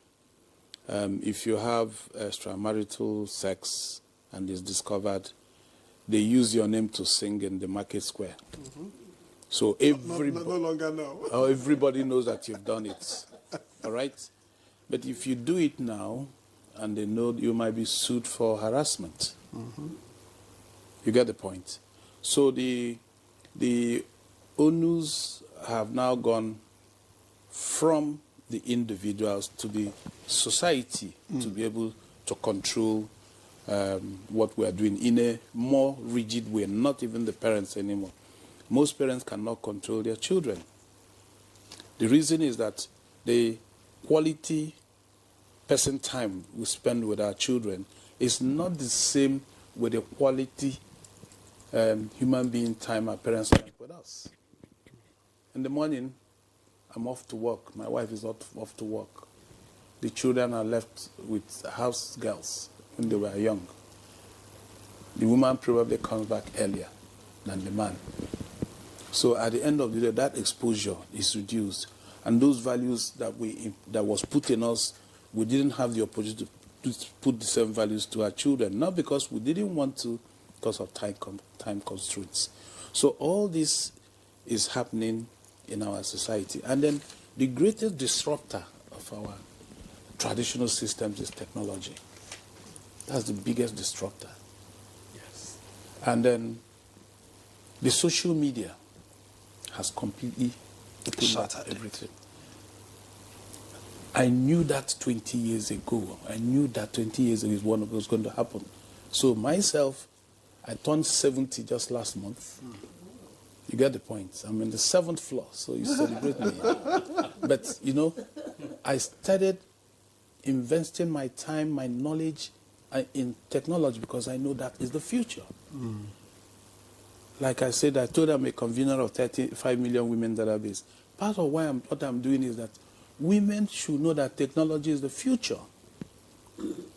if you have extramarital sex and it's discovered, they use your name to sing in the market square. Mm-hmm. So no longer now. Everybody knows that you've done it. All right? But if you do it now, and they know you might be sued for harassment. Mm-hmm. You get the point. So the onus have now gone from the individuals to the society to be able to control what we are doing in a more rigid way, not even the parents anymore. Most parents cannot control their children. The reason is that the quality person time we spend with our children is not the same with the quality human being time our parents spend with us. In the morning, I'm off to work. My wife is off to work. The children are left with house girls when they were young. The woman probably comes back earlier than the man. So at the end of the day, that exposure is reduced. And those values that was put in us, we didn't have the opportunity to put the same values to our children. Not because we didn't want to, because of time constraints. So all this is happening in our society. And then the greatest disruptor of our traditional systems is technology. That's the biggest disruptor. Yes. And then the social media has completely shattered everything. I knew that 20 years ago. I knew that 20 years ago is what was going to happen. So myself, I turned 70 just last month. You get the point. I'm in the 7th floor, so you celebrate me. But, I started investing my time, my knowledge in technology because I know that is the future. Mm. Like I said, I told I'm a convener of 35 million women database. Part of what I'm doing is that women should know that technology is the future.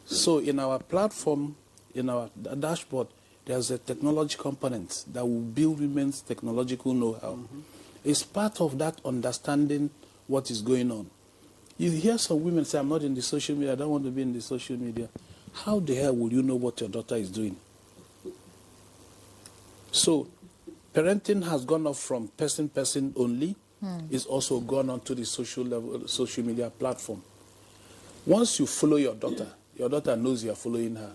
So in our platform, in our dashboard, there's a technology component that will build women's technological know-how. Mm-hmm. It's part of that understanding what is going on. You hear some women say, I'm not in the social media, I don't want to be in the social media. How the hell will you know what your daughter is doing? So, parenting has gone off from person only. It's also gone on to the social media platform. Once you follow your daughter knows you are following her.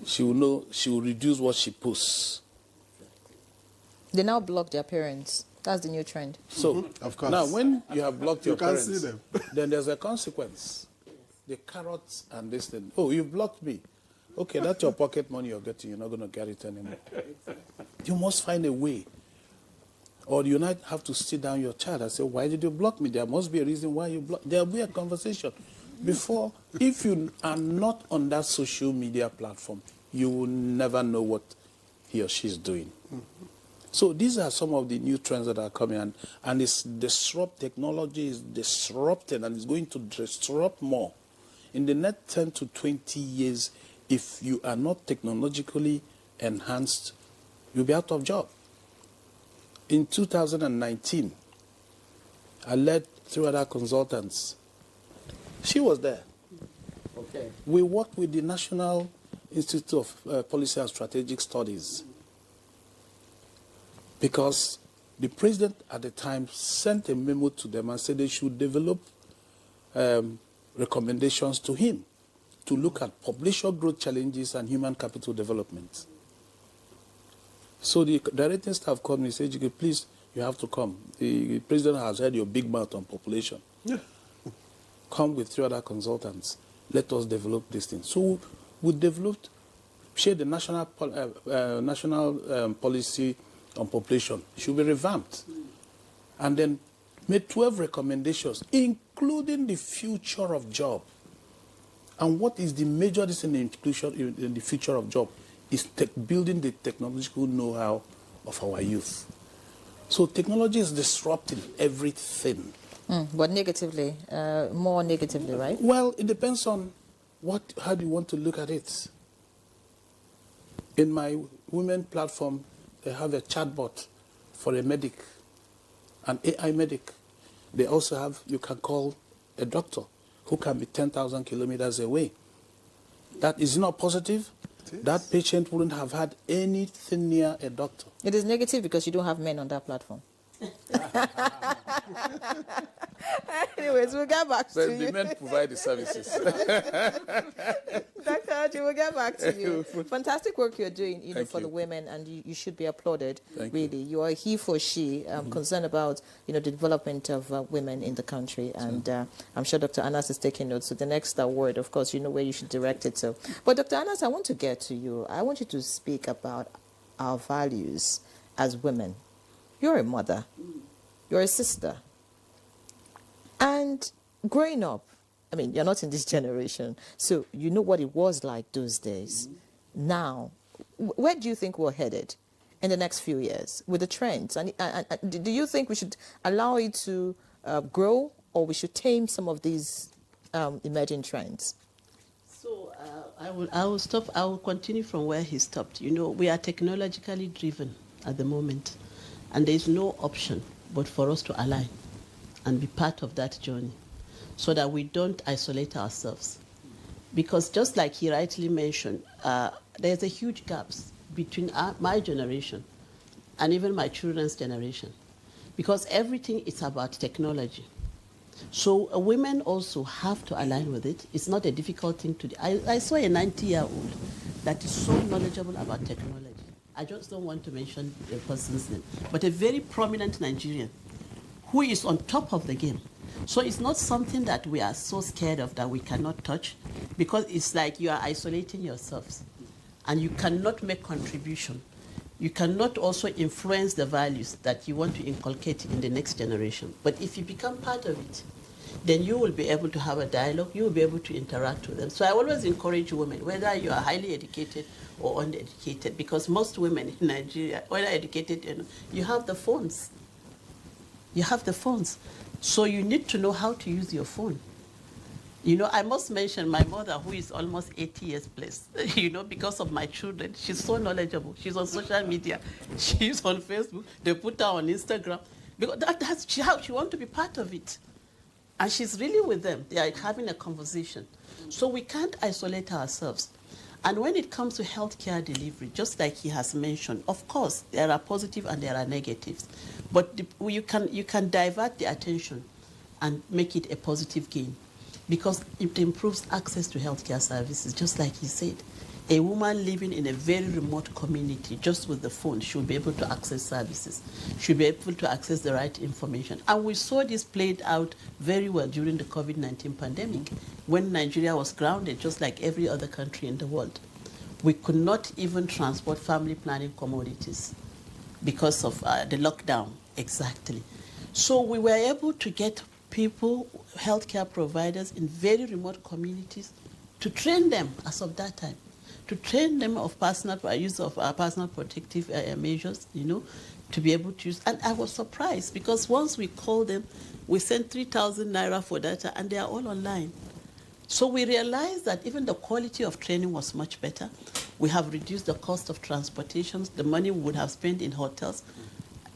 She will know, she will reduce what she posts. They now block their parents. That's the new trend. So, Of course. now when you have blocked your You can't parents, see them. then there's a consequence. The carrots and this thing. Oh, you blocked me. Okay, that's your pocket money you're getting. You're not going to get it anymore. You must find a way. Or you might have to sit down your child and say, why did you block me? There must be a reason why you blocked. There will be a conversation. Before, if you are not on that social media platform, you will never know what he or she is doing. So these are some of the new trends that are coming, and it's technology is disrupted, and it's going to disrupt more. In the next 10 to 20 years, if you are not technologically enhanced, you'll be out of job. In 2019, I led 3 other consultants. She was there. Okay. We worked with the National Institute of Policy and Strategic Studies because the president at the time sent a memo to them and said they should develop recommendations to him to look at population growth challenges and human capital development. So the directing staff called me and said, please, you have to come. The president has heard your big mouth on population. Yeah. Come with 3 other consultants. Let us develop this thing. So we developed, shared the national policy on population. It should be revamped. And then made 12 recommendations, including the future of job. And what is the major thing in the future of job is building the technological know-how of our youth. So technology is disrupting everything. But negatively, more negatively, right? Well, it depends on how do you want to look at it. In my women platform, they have a chatbot for a medic, an AI medic. They also have, you can call a doctor who can be 10,000 kilometers away. That is not positive. That patient wouldn't have had anything near a doctor. It is negative because you don't have men on that platform. Anyways, we'll get back to you. The men provide the services. Dr. Haji, we'll get back to you. Fantastic work you're doing, for the women, and you should be applauded. Really, you are he for she, concerned about the development of women in the country, and I'm sure Dr. Anas is taking notes. So the next award, of course, you know where you should direct it to. But Dr. Anas, I want to get to you. I want you to speak about our values as women. You're a mother. You're a sister. And growing up, I mean, you're not in this generation, so you know what it was like those days. Now, where do you think we're headed in the next few years with the trends? And do you think we should allow it to grow, or we should tame some of these emerging trends? So I will continue from where he stopped. We are technologically driven at the moment, and there is no option but for us to align and be part of that journey so that we don't isolate ourselves. Because just like he rightly mentioned, there's a huge gap between my generation and even my children's generation, because everything is about technology. So women also have to align with it. It's not a difficult thing to do. I saw a 90-year-old that is so knowledgeable about technology. I just don't want to mention the person's name, but a very prominent Nigerian who is on top of the game. So it's not something that we are so scared of that we cannot touch, because it's like you are isolating yourselves and you cannot make contribution. You cannot also influence the values that you want to inculcate in the next generation. But if you become part of it, then you will be able to have a dialogue, you will be able to interact with them. So I always encourage women, whether you are highly educated or uneducated, because most women in Nigeria, whether educated, you have the phones. You have the phones. So you need to know how to use your phone. I must mention my mother, who is almost 80 years plus, because of my children. She's so knowledgeable. She's on social media. She's on Facebook. They put her on Instagram. Because that's how she wants to be part of it. And she's really with them. They are having a conversation. So we can't isolate ourselves. And when it comes to healthcare delivery, just like he has mentioned, of course, there are positive and there are negatives. But you can divert the attention and make it a positive gain, because it improves access to healthcare services, just like he said. A woman living in a very remote community, just with the phone, should be able to access services, should be able to access the right information. And we saw this played out very well during the COVID-19 pandemic, when Nigeria was grounded, just like every other country in the world. We could not even transport family planning commodities because of the lockdown, exactly. So we were able to get people, healthcare providers in very remote communities, to train them as of that time, to train them of use of personal protective measures, to be able to use. And I was surprised, because once we called them, we sent 3,000 naira for data, and they are all online. So we realized that even the quality of training was much better. We have reduced the cost of transportation, the money we would have spent in hotels.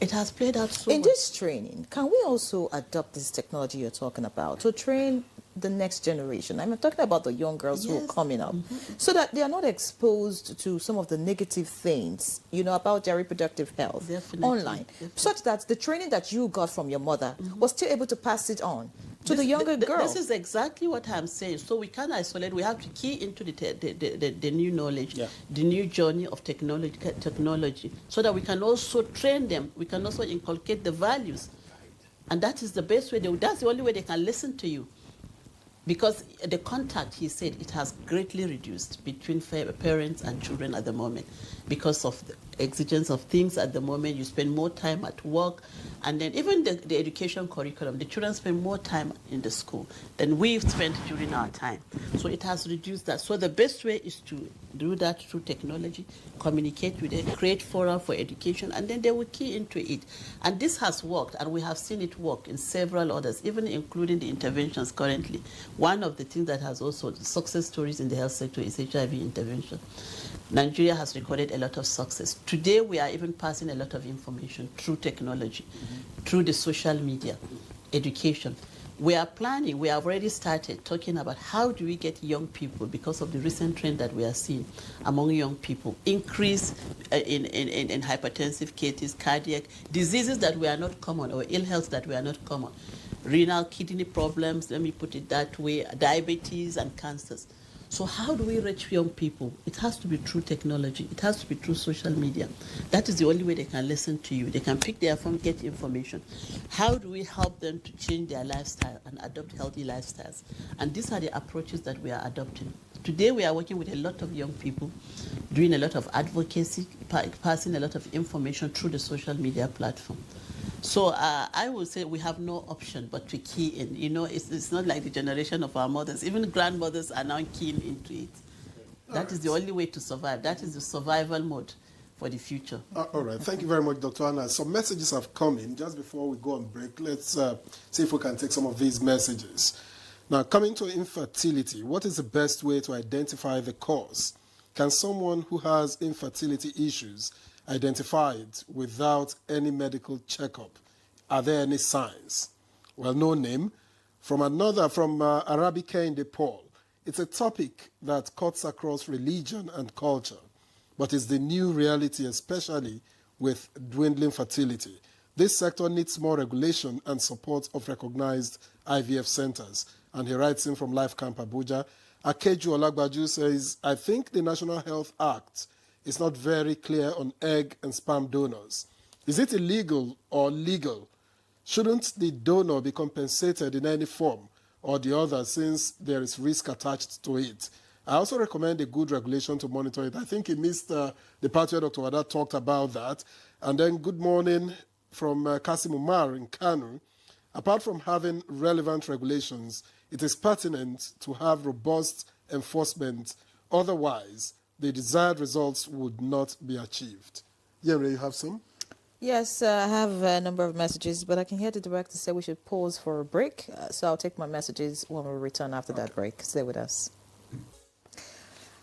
It has played out so In much. this training, can we also adopt this technology you're talking about to train the next generation? I'm talking about the young girls who are coming up, so that they are not exposed to some of the negative things, about their reproductive health online, such that the training that you got from your mother was still able to pass it on to the younger girl. This is exactly what I'm saying. So we can't isolate. We have to key into the new knowledge, the new journey of technology, so that we can also train them. We can also inculcate the values. And that is the best way. That's the only way they can listen to you. Because the contact, he said, it has greatly reduced between parents and children at the moment, because of the exigence of things at the moment. You spend more time at work, and then even the education curriculum, the children spend more time in the school than we've spent during our time. So it has reduced that. So the best way is to do that through technology, communicate with them, create fora for education, and then they will key into it. And this has worked, and we have seen it work in several others, even including the interventions currently. One of the things that has also success stories in the health sector is HIV intervention. Nigeria has recorded a lot of success. Today, we are even passing a lot of information through technology, through the social media, education. We are planning, we have already started talking about how do we get young people, because of the recent trend that we are seeing among young people, increase in hypertensive cases, cardiac diseases that were not common, or ill health that were not common. Renal, kidney problems, let me put it that way, diabetes and cancers. So how do we reach young people? It has to be through technology. It has to be through social media. That is the only way they can listen to you. They can pick their phone, get information. How do we help them to change their lifestyle and adopt healthy lifestyles? And these are the approaches that we are adopting. Today we are working with a lot of young people, doing a lot of advocacy, passing a lot of information through the social media platform. So I would say we have no option but to key in. It's not like the generation of our mothers. Even grandmothers are now keying into it. That is the only way to survive. That is the survival mode for the future. All right. Thank you very much, Dr. Anna. Some messages have come in. Just before we go on break, let's see if we can take some of these messages. Now, coming to infertility, what is the best way to identify the cause? Can someone who has infertility issues identify it without any medical checkup? Are there any signs? Well, no name. From Arabica in Paul. It's a topic that cuts across religion and culture, but it's the new reality, especially with dwindling fertility. This sector needs more regulation and support of recognized IVF centers. And he writes in from Life Camp Abuja. Akeju Olagbaju says, I think the National Health Act is not very clear on egg and sperm donors. Is it illegal or legal? Shouldn't the donor be compensated in any form or the other, since there is risk attached to it? I also recommend a good regulation to monitor it. I think he missed the part where Dr. Wada talked about that. And then good morning from Kasim Umar in Kanu. Apart from having relevant regulations, it is pertinent to have robust enforcement. Otherwise, the desired results would not be achieved. Yemre, you have some? Yes, I have a number of messages, but I can hear the director say we should pause for a break. So I'll take my messages when we return after that break. Stay with us.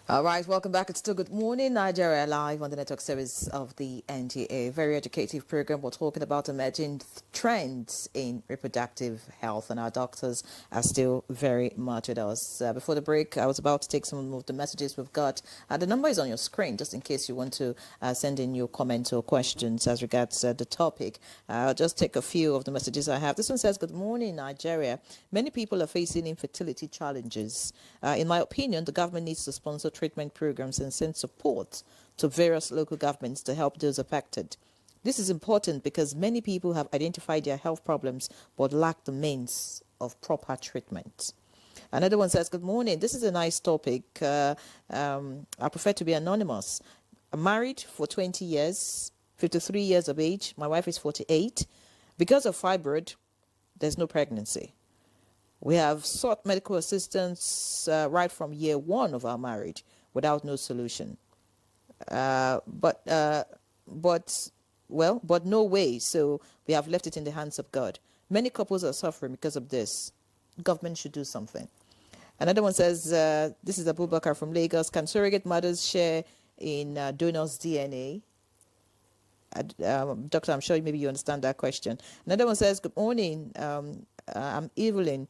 All right, welcome back. It's still Good Morning Nigeria live on the network series of the NTA. Very educative program. We're talking about emerging trends in reproductive health, and our doctors are still very much with us. Before the break, I was about to take some of the messages we've got. The number is on your screen, just in case you want to send in your comments or questions as regards the topic. I'll just take a few of the messages I have. This one says, Good morning, Nigeria. Many people are facing infertility challenges. In my opinion, the government needs to sponsor treatment programs and send support to various local governments to help those affected. This is important because many people have identified their health problems but lack the means of proper treatment. Another one says, Good morning. This is a nice topic. I prefer to be anonymous. I'm married for 20 years, 53 years of age. My wife is 48. Because of fibroid, there's no pregnancy. We have sought medical assistance right from year one of our marriage without no solution. But no way. So we have left it in the hands of God. Many couples are suffering because of this. Government should do something. Another one says, this is Abubakar from Lagos. Can surrogate mothers share in donors' DNA? Doctor, I'm sure maybe you understand that question. Another one says, Good morning. I'm Evelyn.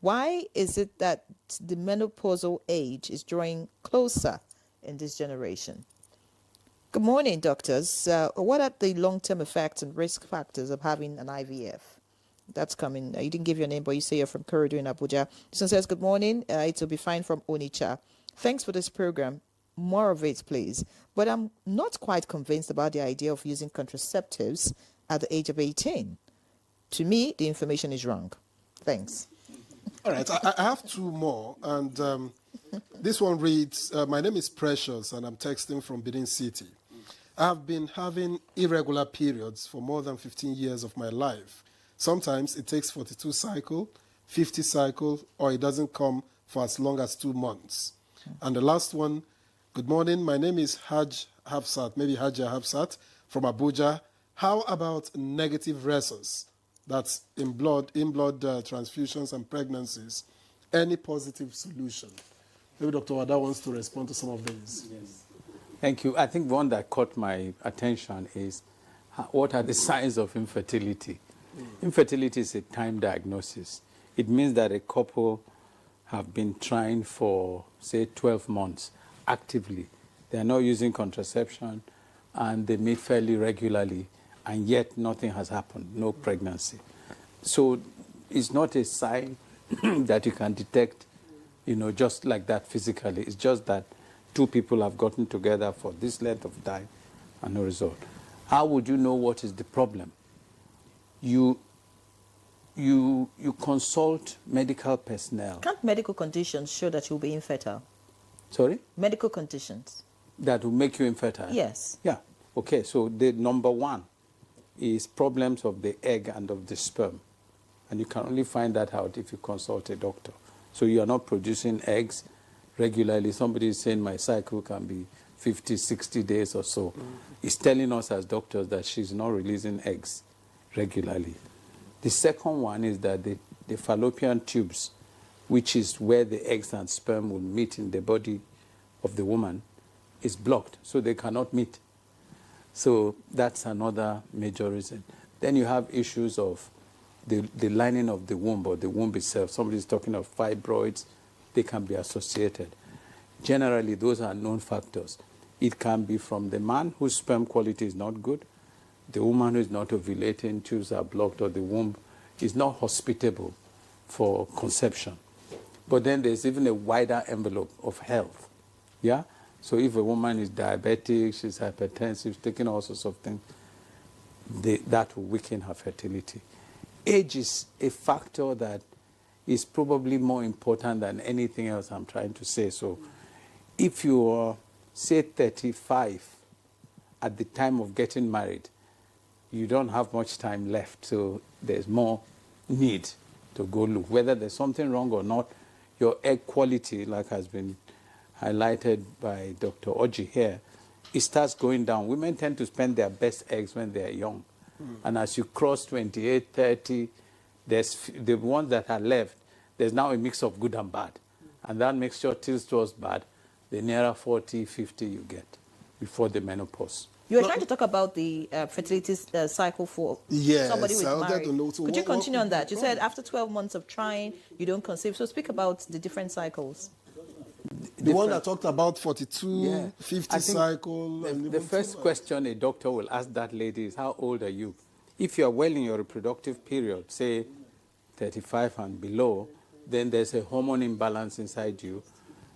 Why is it that the menopausal age is drawing closer in this generation? Good morning, doctors. What are the long-term effects and risk factors of having an IVF? That's coming. You didn't give your name, but you say you're from Kurudu in Abuja. This one says, Good morning. It will be fine from Onitsha. Thanks for this program. More of it, please. But I'm not quite convinced about the idea of using contraceptives at the age of 18. To me, the information is wrong. Thanks. All right, I have two more, and this one reads, my name is Precious, and I'm texting from Benin City. I have been having irregular periods for more than 15 years of my life. Sometimes it takes 42 cycle, 50 cycle, or it doesn't come for as long as 2 months. And the last one, Good morning, my name is Haj Hafsat, maybe Hajja Hafsat from Abuja. How about negative rhesus? That's in blood transfusions and pregnancies. Any positive solution? Maybe Dr. Wada wants to respond to some of these. Yes. Thank you. I think one that caught my attention is what are the signs of infertility? Infertility is a time diagnosis. It means that a couple have been trying for, say, 12 months actively. They are not using contraception and they meet fairly regularly, and yet nothing has happened, no pregnancy. So it's not a sign that you can detect, just like that physically. It's just that two people have gotten together for this length of time and no result. How would you know what is the problem? You consult medical personnel. Can't medical conditions show that you'll be infertile? Sorry? Medical conditions. That will make you infertile? Yes. Yeah. Okay, so the number one is problems of the egg and of the sperm. And you can only find that out if you consult a doctor. So you are not producing eggs regularly. Somebody is saying my cycle can be 50, 60 days or so. It's telling us as doctors that she's not releasing eggs regularly. The second one is that the fallopian tubes, which is where the eggs and sperm will meet in the body of the woman, is blocked, so they cannot meet. So that's another major reason. Then you have issues of the lining of the womb or the womb itself. Somebody is talking of fibroids. They can be associated. Generally, those are known factors. It can be from the man whose sperm quality is not good, the woman who is not ovulating, tubes are blocked, or the womb is not hospitable for conception. But then there's even a wider envelope of health. Yeah? So if a woman is diabetic, she's hypertensive, taking all sorts of things, that will weaken her fertility. Age is a factor that is probably more important than anything else I'm trying to say. So if you are, say, 35 at the time of getting married, you don't have much time left, so there's more need to go look. Whether there's something wrong or not, your egg quality, like has been highlighted by Dr. Oji here, it starts going down. Women tend to spend their best eggs when they're young. And as you cross 28, 30, there's the ones that are left, there's now a mix of good and bad. And that mixture tilts towards bad. the nearer 40, 50 you get before the menopause. You were trying to talk about the fertility cycle for Yes, somebody who I is wanted married. to know, so Could you what continue could on be that? the You said problem? after 12 months of trying, you don't conceive. So speak about the different cycles. The one that talked about 42, Yeah. 50 I think cycle. The, and the even first too much. question a doctor will ask that lady is, how old are you? If you are well in your reproductive period, say 35 and below, then there's a hormone imbalance inside you.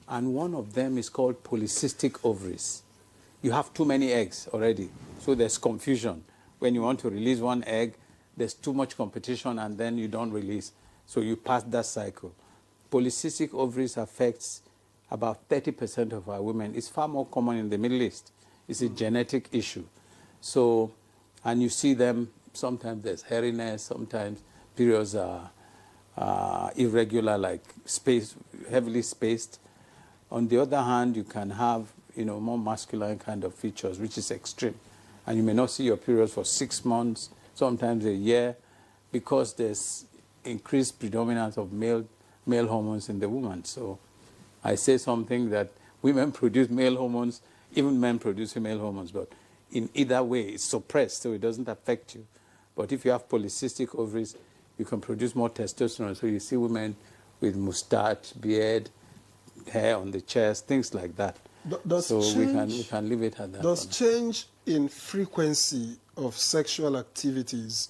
And one of them is called polycystic ovaries. You have too many eggs already, so there's confusion. When you want to release one egg, there's too much competition and then you don't release. So you pass that cycle. Polycystic ovaries affects about 30% of our women. It's far more common in the Middle East. It's a genetic issue. So, and you see them, sometimes there's hairiness, sometimes periods are irregular, like heavily spaced. On the other hand, you can have, more masculine kind of features, which is extreme. And you may not see your periods for 6 months, sometimes a year, because there's increased predominance of male hormones in the woman. So I say something that women produce male hormones, even men produce female hormones, but in either way, it's suppressed, so it doesn't affect you. But if you have polycystic ovaries, you can produce more testosterone. So you see women with mustache, beard, hair on the chest, things like that. So we can leave it at that. Does change in frequency of sexual activities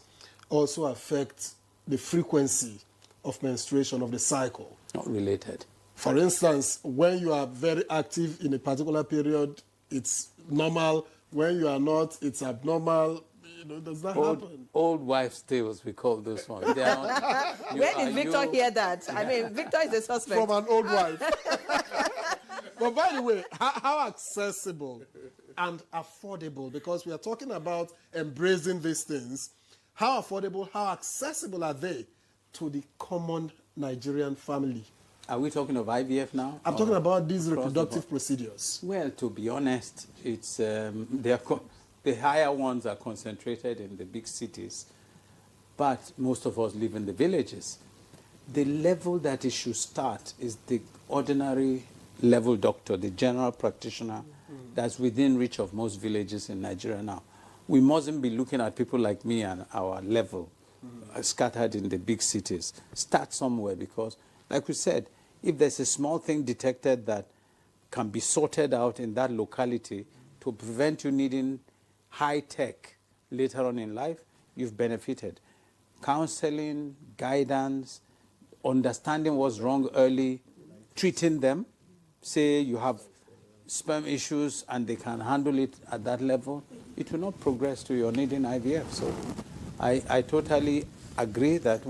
also affect the frequency of menstruation of the cycle? Not related. For instance, when you are very active in a particular period, it's normal. When you are not, it's abnormal. Does that happen? Old wives' tales, we call those ones. They are not, Where did Victor hear that? I mean, Victor is a suspect. From an old wife. But by the way, how accessible and affordable, because we are talking about embracing these things, how affordable, how accessible are they to the common Nigerian family? Are we talking of IVF now? I'm talking about these reproductive procedures. Well, to be honest, it's the higher ones are concentrated in the big cities, but most of us live in the villages. The level that it should start is the ordinary level doctor, the general practitioner, that's within reach of most villages in Nigeria now. We mustn't be looking at people like me and our level scattered in the big cities. Start somewhere, because, like we said, if there's a small thing detected that can be sorted out in that locality to prevent you needing high tech later on in life, you've benefited. Counseling, guidance, understanding what's wrong early, treating them. Say you have sperm issues and they can handle it at that level, it will not progress to your needing IVF. So I totally agree that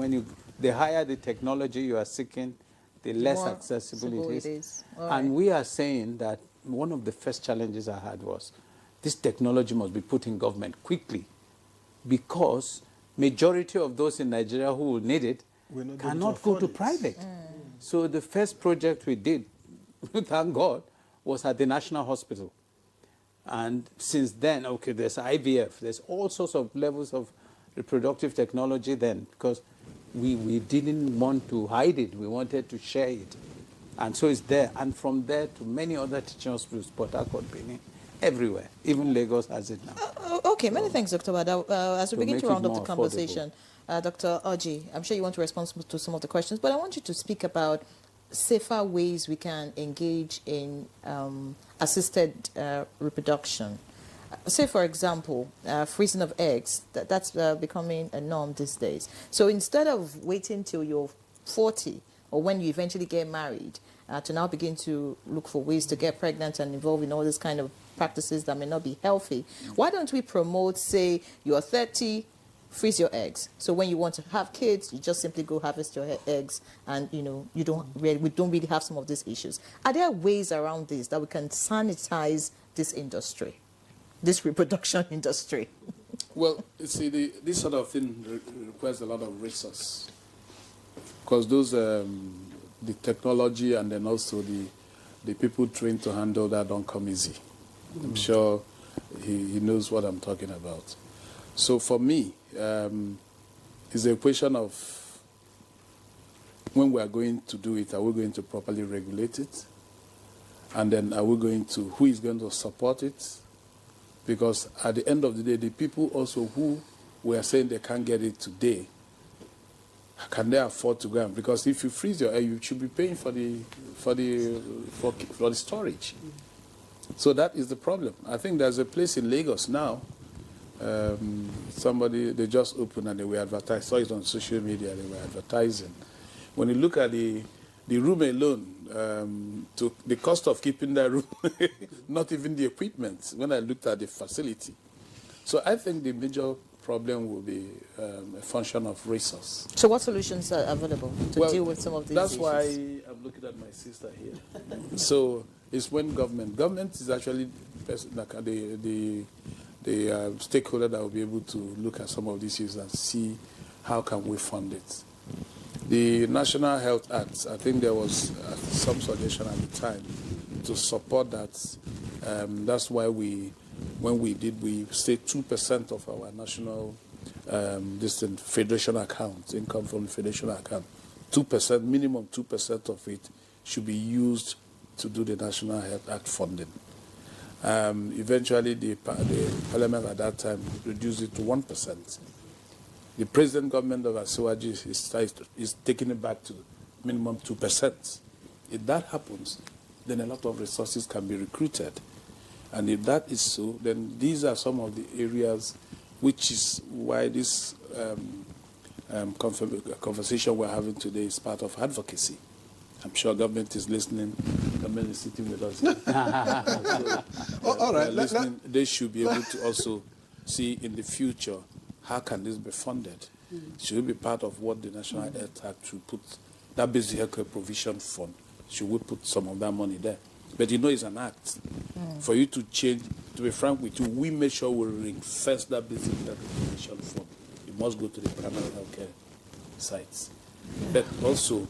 the higher the technology you are seeking, the less more accessible it is. All and right. we are saying that one of the first challenges I had was this technology must be put in government quickly, because majority of those in Nigeria who will need it cannot go to private. So the first project we did, thank God, was at the National Hospital. And since then, okay, there's IVF, there's all sorts of levels of reproductive technology then, because we didn't want to hide it, we wanted to share it. And so it's there. And from there to many other teaching hospitals, Port Harcourt, Benin, everywhere. Even Lagos has it now. Okay, many thanks, Dr. Wada. As we begin make to it round up the more conversation, Dr. Oji, I'm sure you want to respond to some of the questions, but I want you to speak about safer ways we can engage in assisted reproduction. Say, for example, freezing of eggs. That's becoming a norm these days. So instead of waiting till you're 40 or when you eventually get married to now begin to look for ways to get pregnant and involved in all this kind of practices that may not be healthy, why don't we promote, say, you're 30, freeze your eggs. So when you want to have kids, you just simply go harvest your eggs, and we don't really have some of these issues. Are there ways around this that we can sanitize this industry, this reproduction industry? Well, you see, this sort of thing requires a lot of resource, because those the technology and then also the people trained to handle that don't come easy. I'm sure he knows what I'm talking about. So for me, it's a question of when we are going to do it, are we going to properly regulate it? And then who is going to support it? Because at the end of the day, the people also who were saying they can't get it today, can they afford to go? Because if you freeze your air, you should be paying for the storage. So that is the problem. I think there's a place in Lagos now. They just opened and they were advertising. Saw it on social media. They were advertising. When you look at the room alone, to the cost of keeping that room, not even the equipment. When I looked at the facility, so I think the major problem will be a function of resource. So what solutions are available to deal with some of these That's issues? why I'm looking at my sister here. So it's when government is actually like the stakeholder that will be able to look at some of these issues and see how can we fund it. The National Health Act, I think there was some suggestion at the time to support that. That's why when we said 2% of our national federation account, income from the federation account, 2%, minimum 2% of it should be used to do the National Health Act funding. Eventually, the parliament at that time reduced it to 1%. The present government of Asiwaju is taking it back to minimum 2%. If that happens, then a lot of resources can be recruited. And if that is so, then these are some of the areas which is why this conversation we're having today is part of advocacy. I'm sure government is listening. Government is sitting with us. So, all right. They should be able to also see in the future how can this be funded. Should it be part of what the National Health Act should put, that basic healthcare provision fund, should we put some of that money there? But it's an act. For you to change, to be frank with you, we make sure we reinforce that basic healthcare provision fund. It must go to the primary healthcare sites. But also,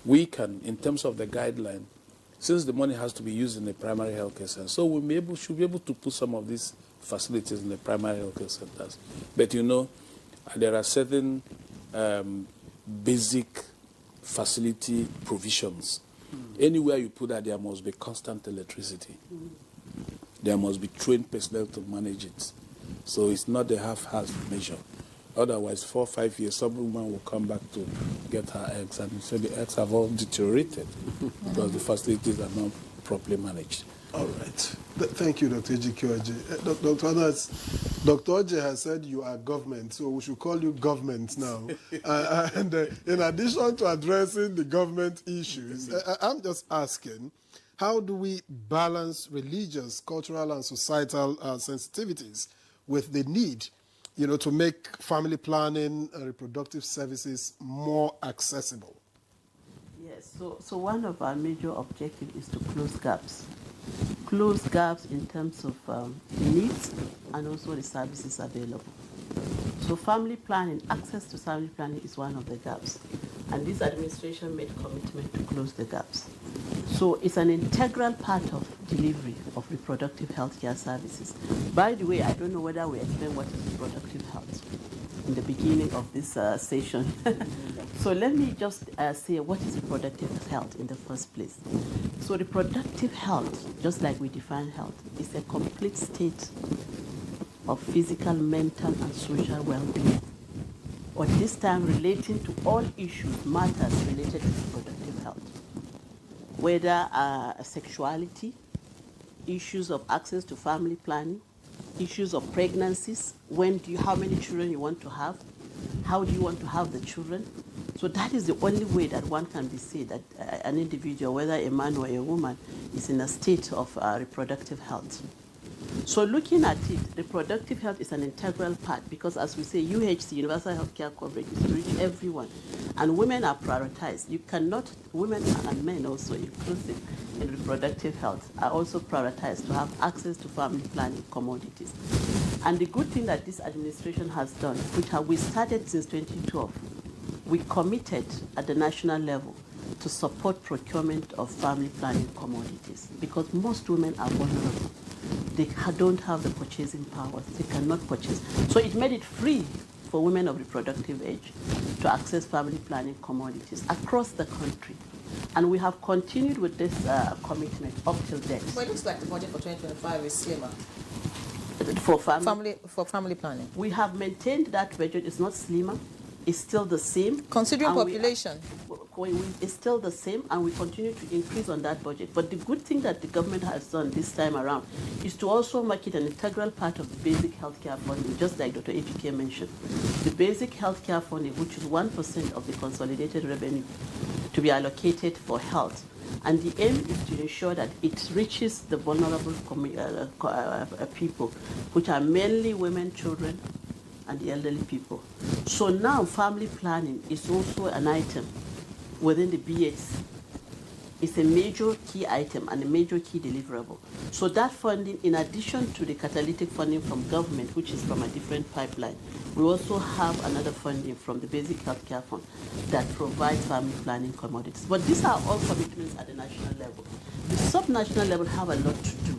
we can, in terms of the guideline, since the money has to be used in the primary healthcare center, so should be able to put some of these facilities in the primary healthcare centers. But there are certain basic facility provisions. Anywhere you put that, there must be constant electricity. There must be trained personnel to manage it. So it's not a half-half measure. Otherwise, 4 or 5 years, some woman will come back to get her eggs, and so the eggs have all deteriorated because the facilities are not properly managed. All right. Thank you, Dr. Ejike. Dr. Anas, Dr. Oje has said you are government, so we should call you government now. And in addition to addressing the government issues, I'm just asking, how do we balance religious, cultural, and societal sensitivities with the need, to make family planning and reproductive services more accessible? Yes, so one of our major objectives is to close gaps. Close gaps in terms of needs and also the services available. So family planning, access to family planning is one of the gaps. And this administration made commitment to close the gaps. So it's an integral part of delivery of reproductive health care services. By the way, I don't know whether we explain what is reproductive health in the beginning of this session. So let me just say what is reproductive health in the first place. So reproductive health, just like we define health, is a complete state of physical, mental, and social well-being. But this time relating to all issues, matters related to reproductive health. Whether sexuality, issues of access to family planning, issues of pregnancies, how many children you want to have, how do you want to have the children. So that is the only way that one can be said that an individual, whether a man or a woman, is in a state of reproductive health. So looking at it, reproductive health is an integral part because, as we say, UHC, universal health care coverage, is to reach everyone. And women are prioritized. You cannot, women and men also inclusive in reproductive health, are also prioritized to have access to family planning commodities. And the good thing that this administration has done, which we started since 2012, we committed at the national level to support procurement of family planning commodities because most women are vulnerable. They don't have the purchasing powers. They cannot purchase. So it made it free for women of reproductive age to access family planning commodities across the country. And we have continued with this commitment up till date. But it looks like the budget for 2025 is slimmer. For Family planning. we have maintained that budget. It's not slimmer. It's still the same. Considering And population. It's still the same, and we continue to increase on that budget. But the good thing that the government has done this time around is to also make it an integral part of the basic healthcare funding, just like Dr. Ejike mentioned. The basic healthcare funding, which is 1% of the consolidated revenue, to be allocated for health. And the aim is to ensure that it reaches the vulnerable people, which are mainly women, children, and the elderly people. So now family planning is also an item within the BH. It's a major key item and a major key deliverable. So that funding, in addition to the catalytic funding from government, which is from a different pipeline, we also have another funding from the Basic Healthcare Fund that provides family planning commodities. But these are all commitments at the national level. The sub-national level have a lot to do.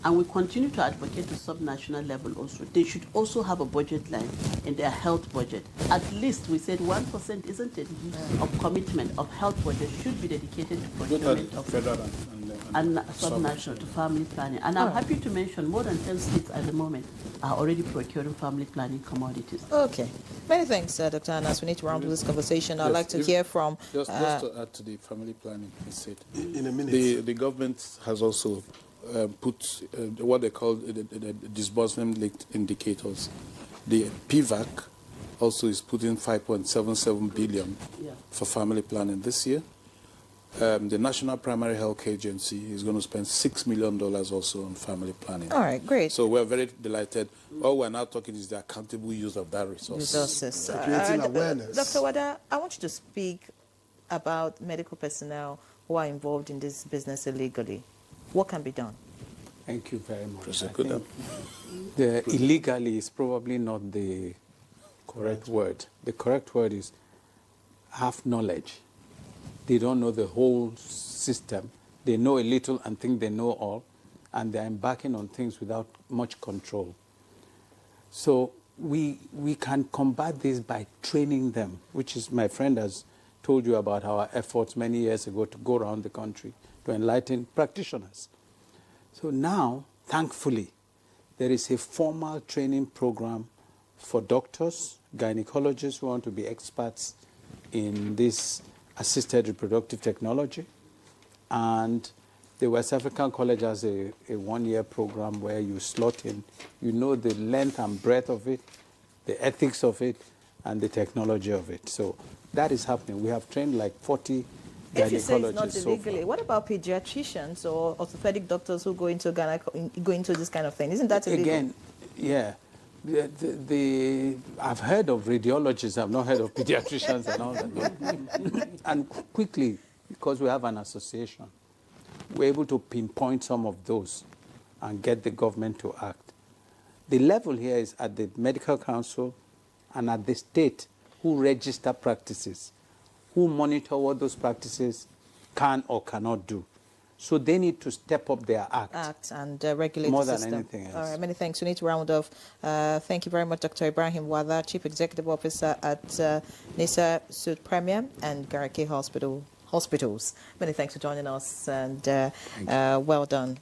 And we continue to advocate to sub-national level also. They should also have a budget line in their health budget. At least we said 1%, isn't it, of commitment of health budget should be dedicated to procurement of federal and sub-national to family planning. And I'm happy to mention more than 10 states at the moment are already procuring family planning commodities. Okay. Many thanks, Dr. Anas. We need to round this conversation. I'd like to hear from... Just to add to the family planning, in a minute. The government has also put what they call the disbursement-linked indicators. The PVAC also is putting 5.77 billion for family planning this year. The National Primary Health Agency is going to spend $6 million also on family planning. All right, great. So we're very delighted. All we're now talking is the accountable use of that resource. Resources. Creating awareness. Dr. Wada, I want you to speak about medical personnel who are involved in this business illegally. What can be done? Thank you very much. Prosecute them. The illegally is probably not the correct word. The correct word is have knowledge. They don't know the whole system. They know a little and think they know all, and they're embarking on things without much control. So we can combat this by training them, which is, my friend has told you about our efforts many years ago to go around the country to enlighten practitioners. So now, thankfully, there is a formal training program for doctors, gynecologists who want to be experts in this assisted reproductive technology. And the West African College has a one-year program where you slot in, you know the length and breadth of it, the ethics of it, and the technology of it. So that is happening. We have trained like 40 if you say it's not so illegally, far. what about pediatricians or orthopedic doctors who go into this kind of thing? Isn't that illegal? Again, yeah. I've heard of radiologists. I've not heard of pediatricians and all that. And quickly, because we have an association, we're able to pinpoint some of those and get the government to act. The level here is at the medical council and at the state who register practices, who monitor what those practices can or cannot do. So they need to step up their act and regulate more the than system. anything else. All right, many thanks. We need to round off. Thank you very much, Dr. Ibrahim Wada, Chief Executive Officer at NISA Sud Premier and Garaki Hospitals. Many thanks for joining us, and well done.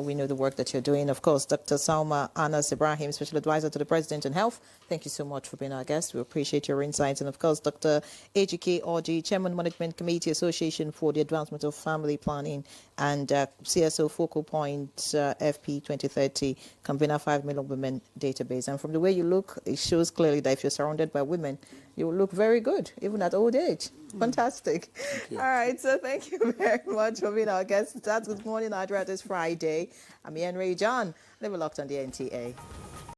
We know the work that you're doing. Of course, Dr. Salma Anas Ibrahim, Special Advisor to the President on Health. Thank you so much for being our guest. We appreciate your insights. And of course, Dr. Ejike Orji, Chairman Management Committee Association for the Advancement of Family Planning and CSO Focal Point FP 2030, convener 5 Million Women Database. And from the way you look, it shows clearly that if you're surrounded by women, you will look very good, even at old age. Fantastic. All right, so thank you very much for being our guest. That's Good Morning Nigeria this Friday. I'm Ian Ray John. Live locked on the NTA.